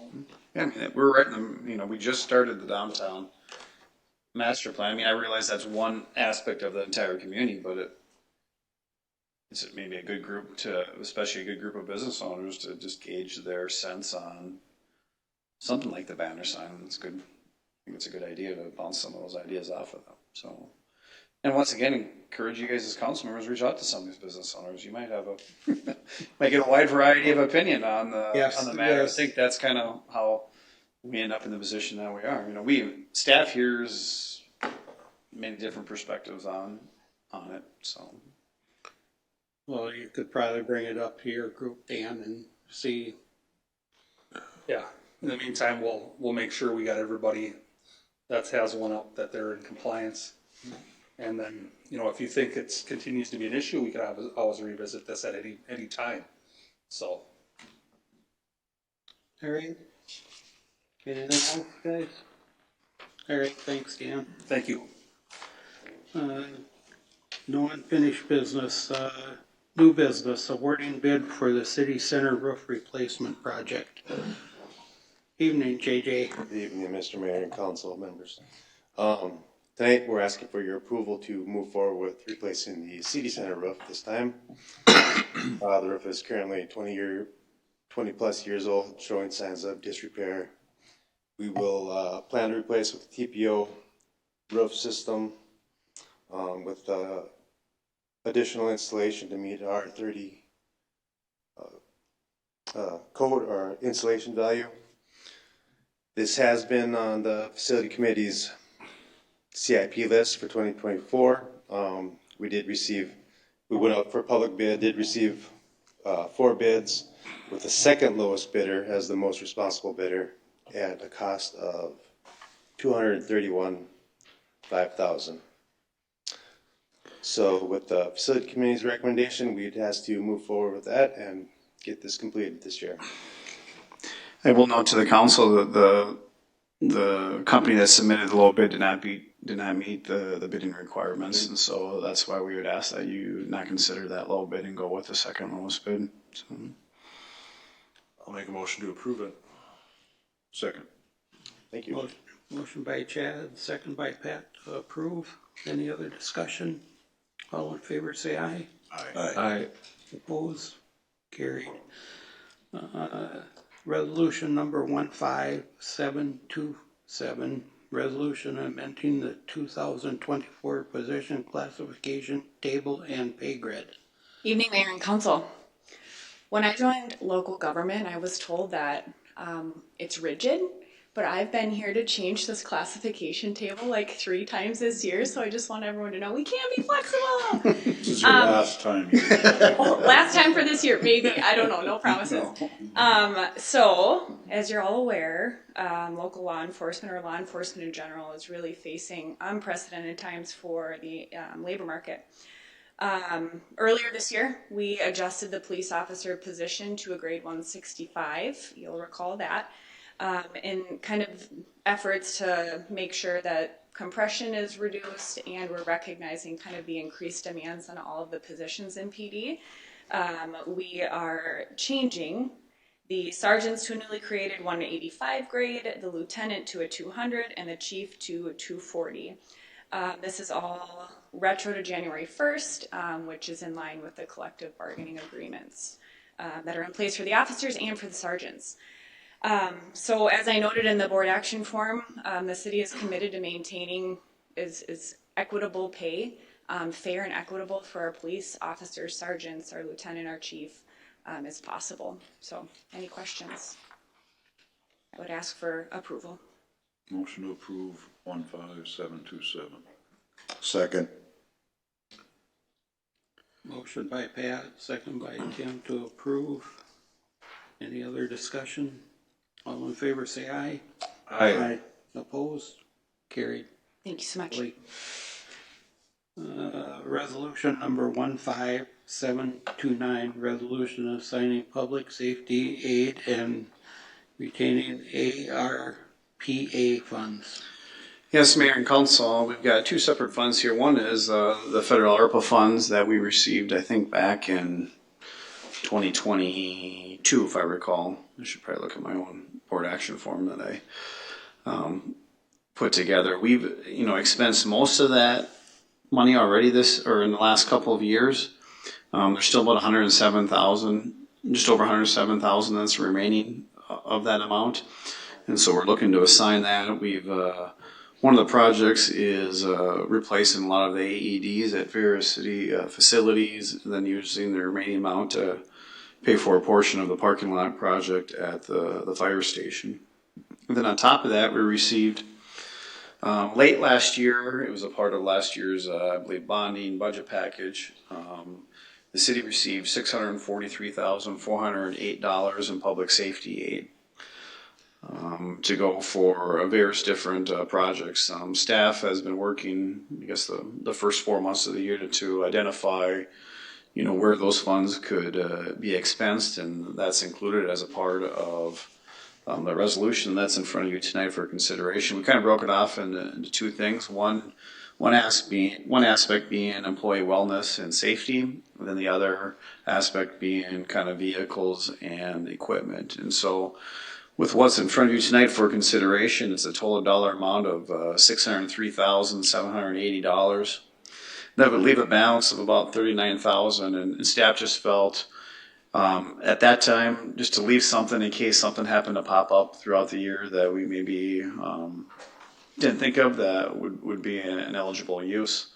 Yeah, I mean, we're right in the, we just started the downtown master plan. I mean, I realize that's one aspect of the entire community, but it's maybe a good group especially a good group of business owners to just gauge their sense on something like the banner sign. It's good. I think it's a good idea to bounce some of those ideas off of them. So. And once again, encourage you guys as council members, reach out to some of these business owners. You might have might get a wide variety of opinion on the matter. Yes. I think that's kind of how we end up in the position that we are. Staff hears many different perspectives on it. So, Well, you could probably bring it up to your group, Dan, and see. Yeah. In the meantime, we'll make sure we got everybody that has one up, that they're in compliance. And then, if you think it continues to be an issue, we can always revisit this at any time. So. All right. Anything else, guys? All right, thanks, Dan. Thank you. No unfinished business. New business, awarding bid for the city center roof replacement project. Evening, JJ. Good evening, Mr. Mayor and council members. Tonight, we're asking for your approval to move forward with replacing the city center roof this time. The roof is currently 20 plus years old, showing signs of disrepair. We will plan to replace with the TPO roof system with additional installation to meet our 30 code or insulation value. This has been on the facility committee's CIP list for 2024. We went out for public bid, did receive 4 bids, with the second lowest bidder as the most responsible bidder at a cost of $231,500. So with the facility committee's recommendation, we'd ask to move forward with that and get this completed this year. I will note to the council that the company that submitted the low bid did not meet the bidding requirements, and so that's why we would ask that you not consider that low bid and go with the second lowest bid. So, I'll make a motion to approve it. Second. Thank you. Motion by Chad, second by Pat to approve. Any other discussion? All in favor, say aye. Aye. Opposed? Carried. Resolution number 15727, resolution amending the 2024 position classification table and pay grid. Evening, Mayor and Council. When I joined local government, I was told that it's rigid, but I've been here to change this classification table like 3 times this year, so I just want everyone to know we can be flexible. This is your last time. Last time for this year, maybe. I don't know, no promises. So, as you're all aware, local law enforcement or law enforcement in general is really facing unprecedented times for the labor market. Earlier this year, we adjusted the police officer position to a grade 165. You'll recall that. In kind of efforts to make sure that compression is reduced and we're recognizing kind of the increased demands on all of the positions in PD. We are changing the sergeants to a newly created 185 grade, the lieutenant to a 200, and the chief to a 240. This is all retro to January 1st, which is in line with the collective bargaining agreements that are in place for the officers and for the sergeants. So as I noted in the board action form, the city is committed to maintaining is equitable pay, fair and equitable for our police officers, sergeants, our lieutenant, our chief, as possible. So any questions? I would ask for approval. Motion to approve 15727. Second. Motion by Pat, second by Tim to approve. Any other discussion? All in favor, say aye. Aye. Opposed? Carried. Thank you so much. Resolution number 15729, resolution assigning public safety aid and retaining ARPA funds. yes, Mayor and Council, we've got 2 separate funds here. One is the federal ARPA funds that we received, I think, back in 2022, if I recall. I should probably look at my own board action form that I put together. We've, expensed most of that money already in the last couple of years. There's still about 107,000, just over 107,000 that's remaining of that amount. And so we're looking to assign that. We've, one of the projects is replacing a lot of the AEDs at various city facilities, and then using the remaining amount to pay for a portion of the parking lot project at the fire station. And then on top of that, we received late last year, it was a part of last year's, I believe, bonding budget package. The city received $643,408 in public safety aid to go for various different projects. Staff has been working, I guess, the first 4 months of the year to identify where those funds could be expensed, and that's included as a part of the resolution that's in front of you tonight for consideration. We kind of broke it off into 2 things. One aspect being employee wellness and safety, and then the other aspect being kind of vehicles and equipment. And so with what's in front of you tonight for consideration, it's a total dollar amount of $603,780. That would leave a balance of about $39,000, and staff just felt at that time just to leave something in case something happened to pop up throughout the year that we maybe didn't think of that would be an eligible use.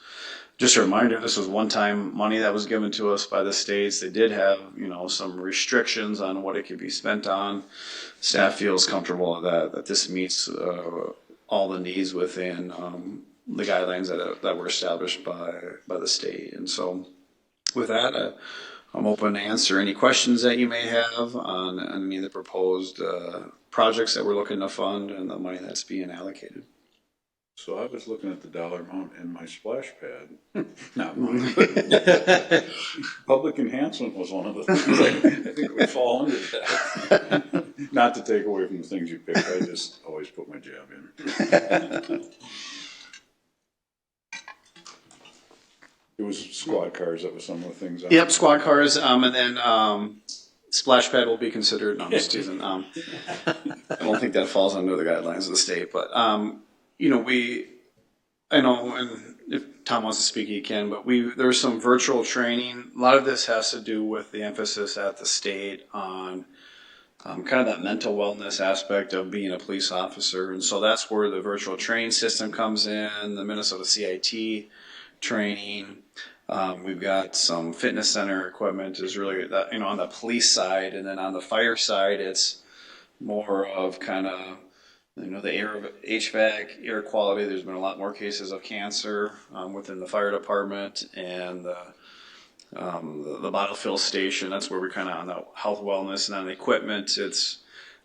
Just a reminder, this was one-time money that was given to us by the states. They did have, some restrictions on what it could be spent on. Staff feels comfortable that this meets all the needs within the guidelines that were established by the state. And so with that, I'm open to answer any questions that you may have on any of the proposed projects that we're looking to fund and the money that's being allocated. So I was looking at the dollar amount in my splash pad. Not mine. Public enhancement was one of the things I think we fall under that. Not to take away from the things you picked, I just always put my jab in. It was squad cars, that was some of the things. Yep, squad cars, and then splash pad will be considered. No, I'm just teasing. I don't think that falls under the guidelines of the state, but you know, I know, and if Tom wants to speak, he can. But there's some virtual training. A lot of this has to do with the emphasis at the state on kind of that mental wellness aspect of being a police officer, and so that's where the virtual training system comes in. The Minnesota CIT training. We've got some fitness center equipment is really that, you know, on the police side, and then on the fire side, it's more of kind of, you know, the HVAC, air quality. There's been a lot more cases of cancer within the fire department, and the bottle fill station. That's where we're kind of on the health wellness, and on the equipment.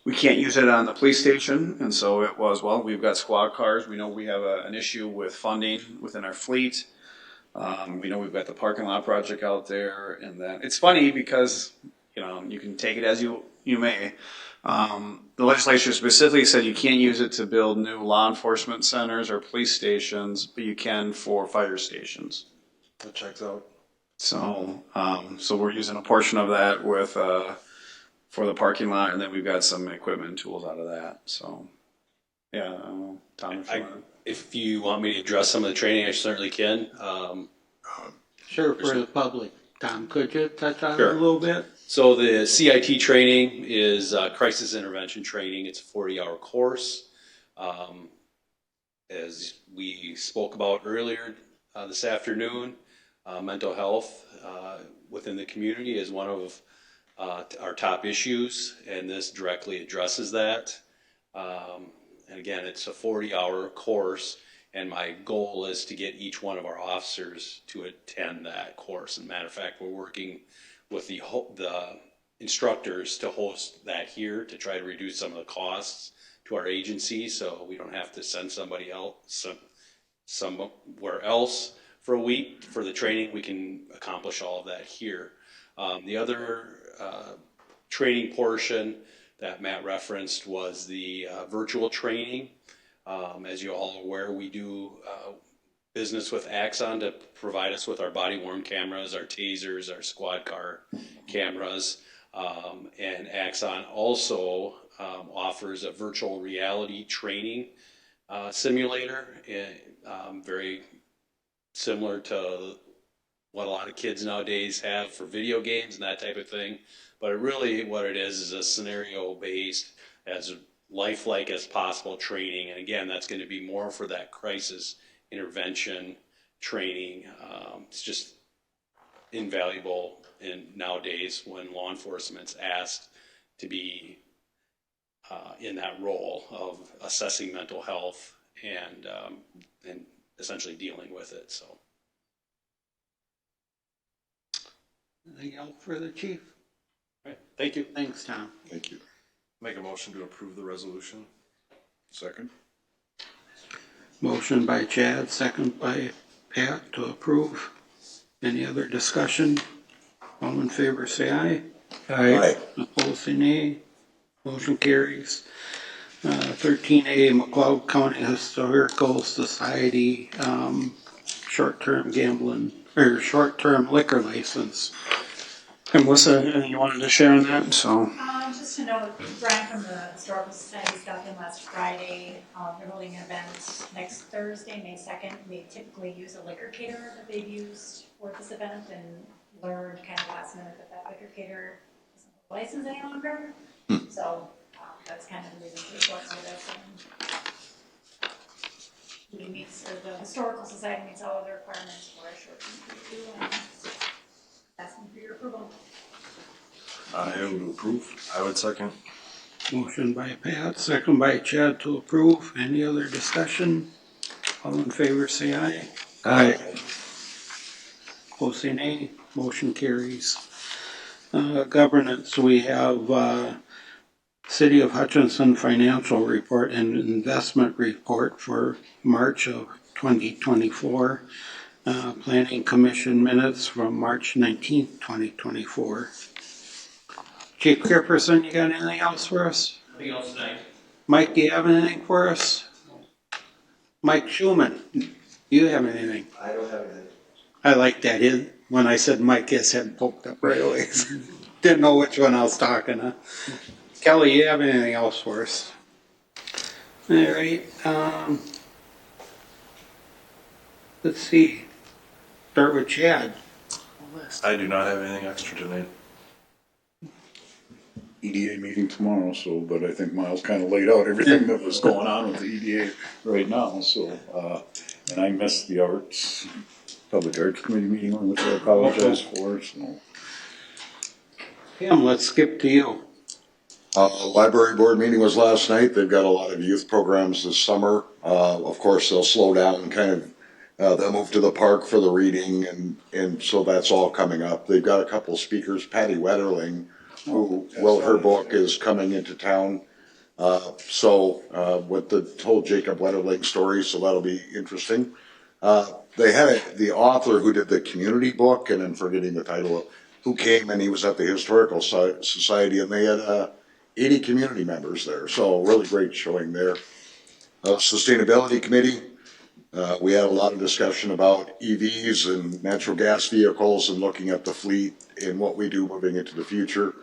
We can't use it on the police station, and so it was, well, we've got squad cars. We know we have an issue with funding within our fleet. We know we've got the parking lot project out there, and then it's funny because, you know, you can take it as you may. The legislature specifically said you can't use it to build new law enforcement centers or police stations, but you can for fire stations. That checks out. So, so we're using a portion of that with for the parking lot, and then we've got some equipment and tools out of that. So, yeah, Tom, if you want me to address some of the training, I certainly can. Sure, for the public. Tom, could you touch on Sure. it a little bit? So the CIT training is crisis intervention training. It's a 40-hour course. As we spoke about earlier this afternoon, mental health within the community is one of our top issues, and this directly addresses that. And again, it's a 40-hour course, and my goal is to get each one of our officers to attend that course. And matter of fact, we're working with the instructors to host that here to try to reduce some of the costs to our agency, so we don't have to send somebody else somewhere else for a week for the training. We can accomplish all of that here. The other training portion that Matt referenced was the virtual training. As you all are aware, we do business with Axon to provide us with our body-worn cameras, our tasers, our squad car cameras. And Axon also offers a virtual reality training simulator, very similar to what a lot of kids nowadays have for video games and that type of thing. But really what it is a scenario-based, as lifelike as possible training. And again, that's going to be more for that crisis intervention training. It's just invaluable nowadays when law enforcement's asked to be in that role of assessing mental health and essentially dealing with it. So, Anything else for the chief? all right, thank you. Thanks, Tom. Thank you. Make a motion to approve the resolution. Second? Motion by Chad, second by Pat to approve. Any other discussion? All in favor, say aye. Aye. Opposed, say nay. Motion carries. 13A, McLeod County Historical Society, short-term gambling, or short-term liquor license. And Melissa, you wanted to share on that? So, just to note, Brian from the Historical Society stopped in last Friday. They're holding an event next Thursday, May 2nd. They typically use a liquor caterer that they've used for this event, and learned kind of last minute that liquor caterer doesn't have a license any longer. So that's kind of the reason for going with this. He meets, or the Historical Society meets all of the requirements for a short-term too, and asking for your approval. I would approve. I would second. Motion by Pat, second by Chad to approve. Any other discussion? All in favor, say aye. Aye. Opposed, say nay. Motion carries. Governance, we have City of Hutchinson financial report and investment report for March of 2024. Planning Commission minutes from March 19th, 2024. Chief Crearperson, you got anything else for us? Anything else tonight? Mike, do you have anything for us? Mike Schulman, do you have anything? I don't have anything. I like that. When I said Mike, his head poked up right away. Didn't know which one I was talking to. Kelly, you have anything else for us? All right. Let's see. Start with Chad. I do not have anything extra tonight. EDA meeting tomorrow, so, but I think Miles kind of laid out everything that was going on with the EDA right now, so, and I missed the Public Arts Committee meeting, which I apologize for, so. Tim, let's skip to you. Library board meeting was last night. They've got a lot of youth programs this summer. Of course, they'll slow down and kind of, they'll move to the park for the reading, and so that's all coming up. They've got a couple of speakers, Patty Wetterling, who, well, her book is coming into town. With the whole Jacob Wetterling story, so that'll be interesting. They had the author who did the community book, and I'm forgetting the title, who came, and he was at the Historical Society, and they had 80 community members there, so really great showing there. Sustainability Committee, we had a lot of discussion about EVs and natural gas vehicles and looking at the fleet and what we do moving into the future.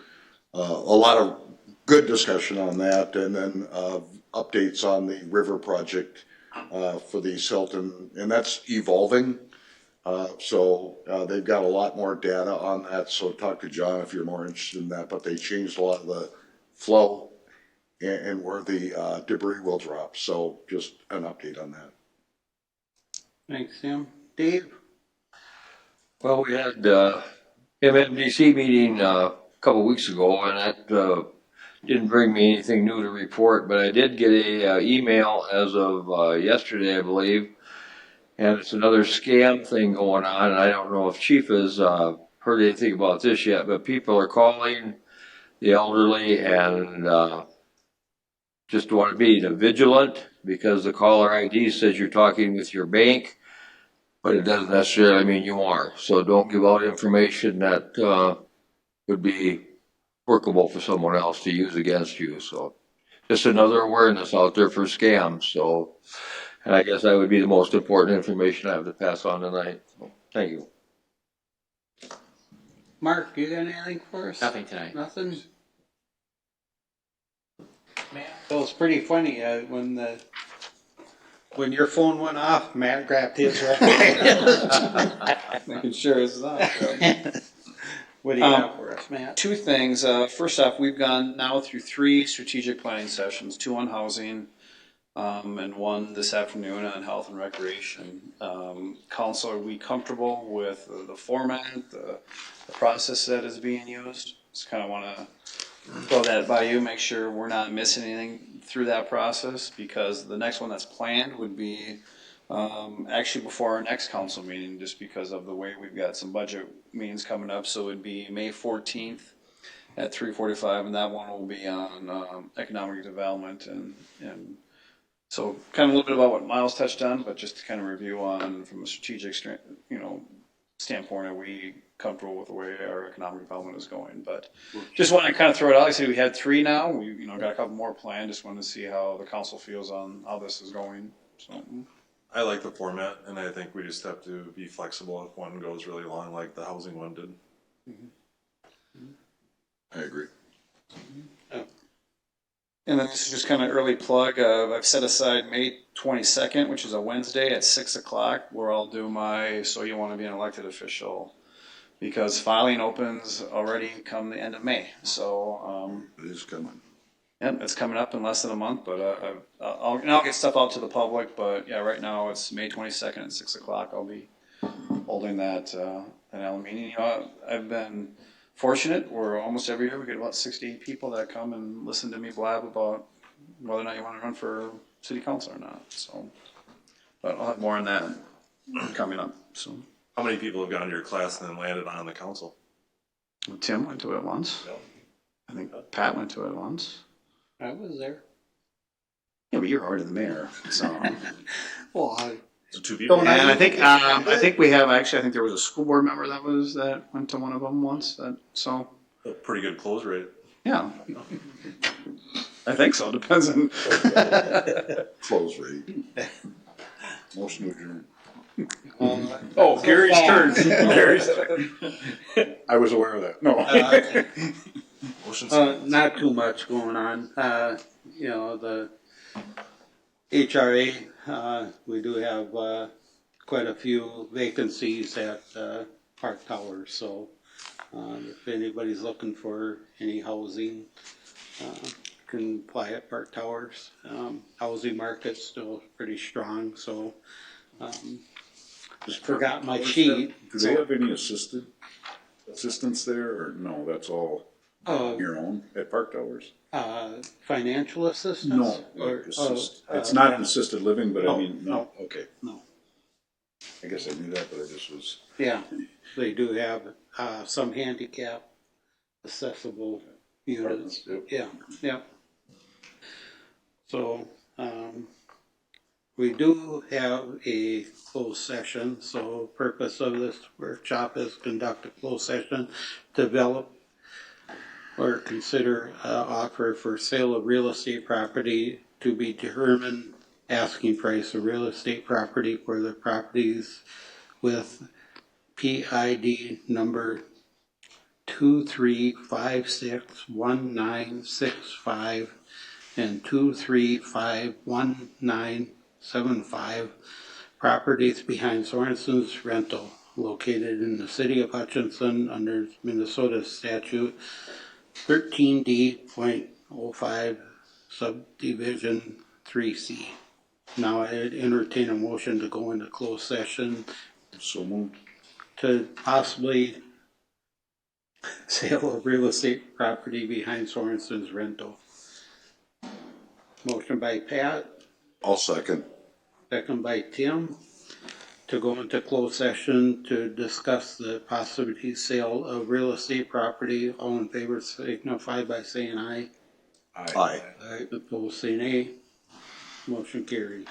A lot of good discussion on that, and then updates on the river project for the Silton, and that's evolving. They've got a lot more data on that, so talk to John if you're more interested in that, but they changed a lot of the flow and where the debris will drop, so just an update on that. Thanks, Tim. Dave? Well, we had MMDC meeting a couple weeks ago, and that didn't bring me anything new to report, but I did get a email as of yesterday, I believe, and it's another scam thing going on, and I don't know if Chief has heard anything about this yet, but people are calling the elderly and just want to be vigilant because the caller ID says you're talking with your bank, but it doesn't necessarily mean you are. So don't give out information that would be workable for someone else to use against you. So just another awareness out there for scams. So, and I guess that would be the most important information I have to pass on tonight. So, thank you. Mark, you got anything for us? Nothing tonight. Nothing? It was pretty funny when your phone went off, Matt grabbed his right hand. Making sure it's not. What do you got for us, Matt? Two things. First off, we've gone now through 3 strategic planning sessions, 2 on housing, and 1 this afternoon on health and recreation. Council, are we comfortable with the format, the process that is being used? Just kind of want to throw that by you, make sure we're not missing anything through that process, because the next one that's planned would be actually before our next council meeting, just because of the way we've got some budget meetings coming up. So it'd be May 14th at 3:45, and that one will be on economic development, and so kind of a little bit about what Miles touched on, but just to kind of review on from a strategic standpoint, are we comfortable with the way our economic development is going? But just want to kind of throw it out. I say we had 3 now. We got a couple more planned. Just wanted to see how the council feels on how this is going. So I like the format, and I think we just have to be flexible if one goes really long, like the housing one did. I agree. And then this is just kind of early plug. I've set aside May 22nd, which is a Wednesday at 6 o'clock, where I'll do my So You Want to Be an Elected Official, because filing opens already come the end of May. So It is coming. Yep, it's coming up in less than a month, but I'll get stuff out to the public. But yeah, right now it's May 22nd at 6 o'clock. I'll be holding that meeting. I've been fortunate where almost every year we get about 60 people that come and listen to me blab about whether or not you want to run for city council or not. So, but I'll have more on that coming up. So, how many people have gone to your class and then landed on the council? Tim went to it once. Yep. I think Pat went to it once. I was there. Yeah, but you're already the mayor, so. Well, So 2 people. And I think we have I think there was a school board member that went to one of them once. So A pretty good close rate. Yeah. I think so, depends on. Close rate. Motion to adjourn. Oh, Gary's turn. Gary's turn. I was aware of that. No. Not too much going on. You know, the HRA, we do have quite a few vacancies at Park Towers, so if anybody's looking for any housing, can apply at Park Towers. Housing market's still pretty strong, so just forgot my sheet. Do they have any assistance there, or no, that's all your own at Park Towers? Financial assistance? No, Or, it's not assisted living, but I mean, no, okay. No. I guess I knew that, but I just was. Yeah, they do have some handicap accessible units. Yeah, yeah. So we do have a closed session. So purpose of this workshop is conduct a closed session, develop or consider offer for sale of real estate property to be determined, asking price of real estate property for the properties with PID number 23561965 and 2351975, properties behind Sorensen's Rental, located in the city of Hutchinson under Minnesota statute 13D.05 subdivision 3C. Now I'd entertain a motion to go into closed session. So moved. To possibly sale of real estate property behind Sorensen's Rental. Motion by Pat. I'll second. Second by Tim. To go into closed session to discuss the possibility sale of real estate property. All in favor signify by saying aye. Aye. Opposed say nay. Motion carries.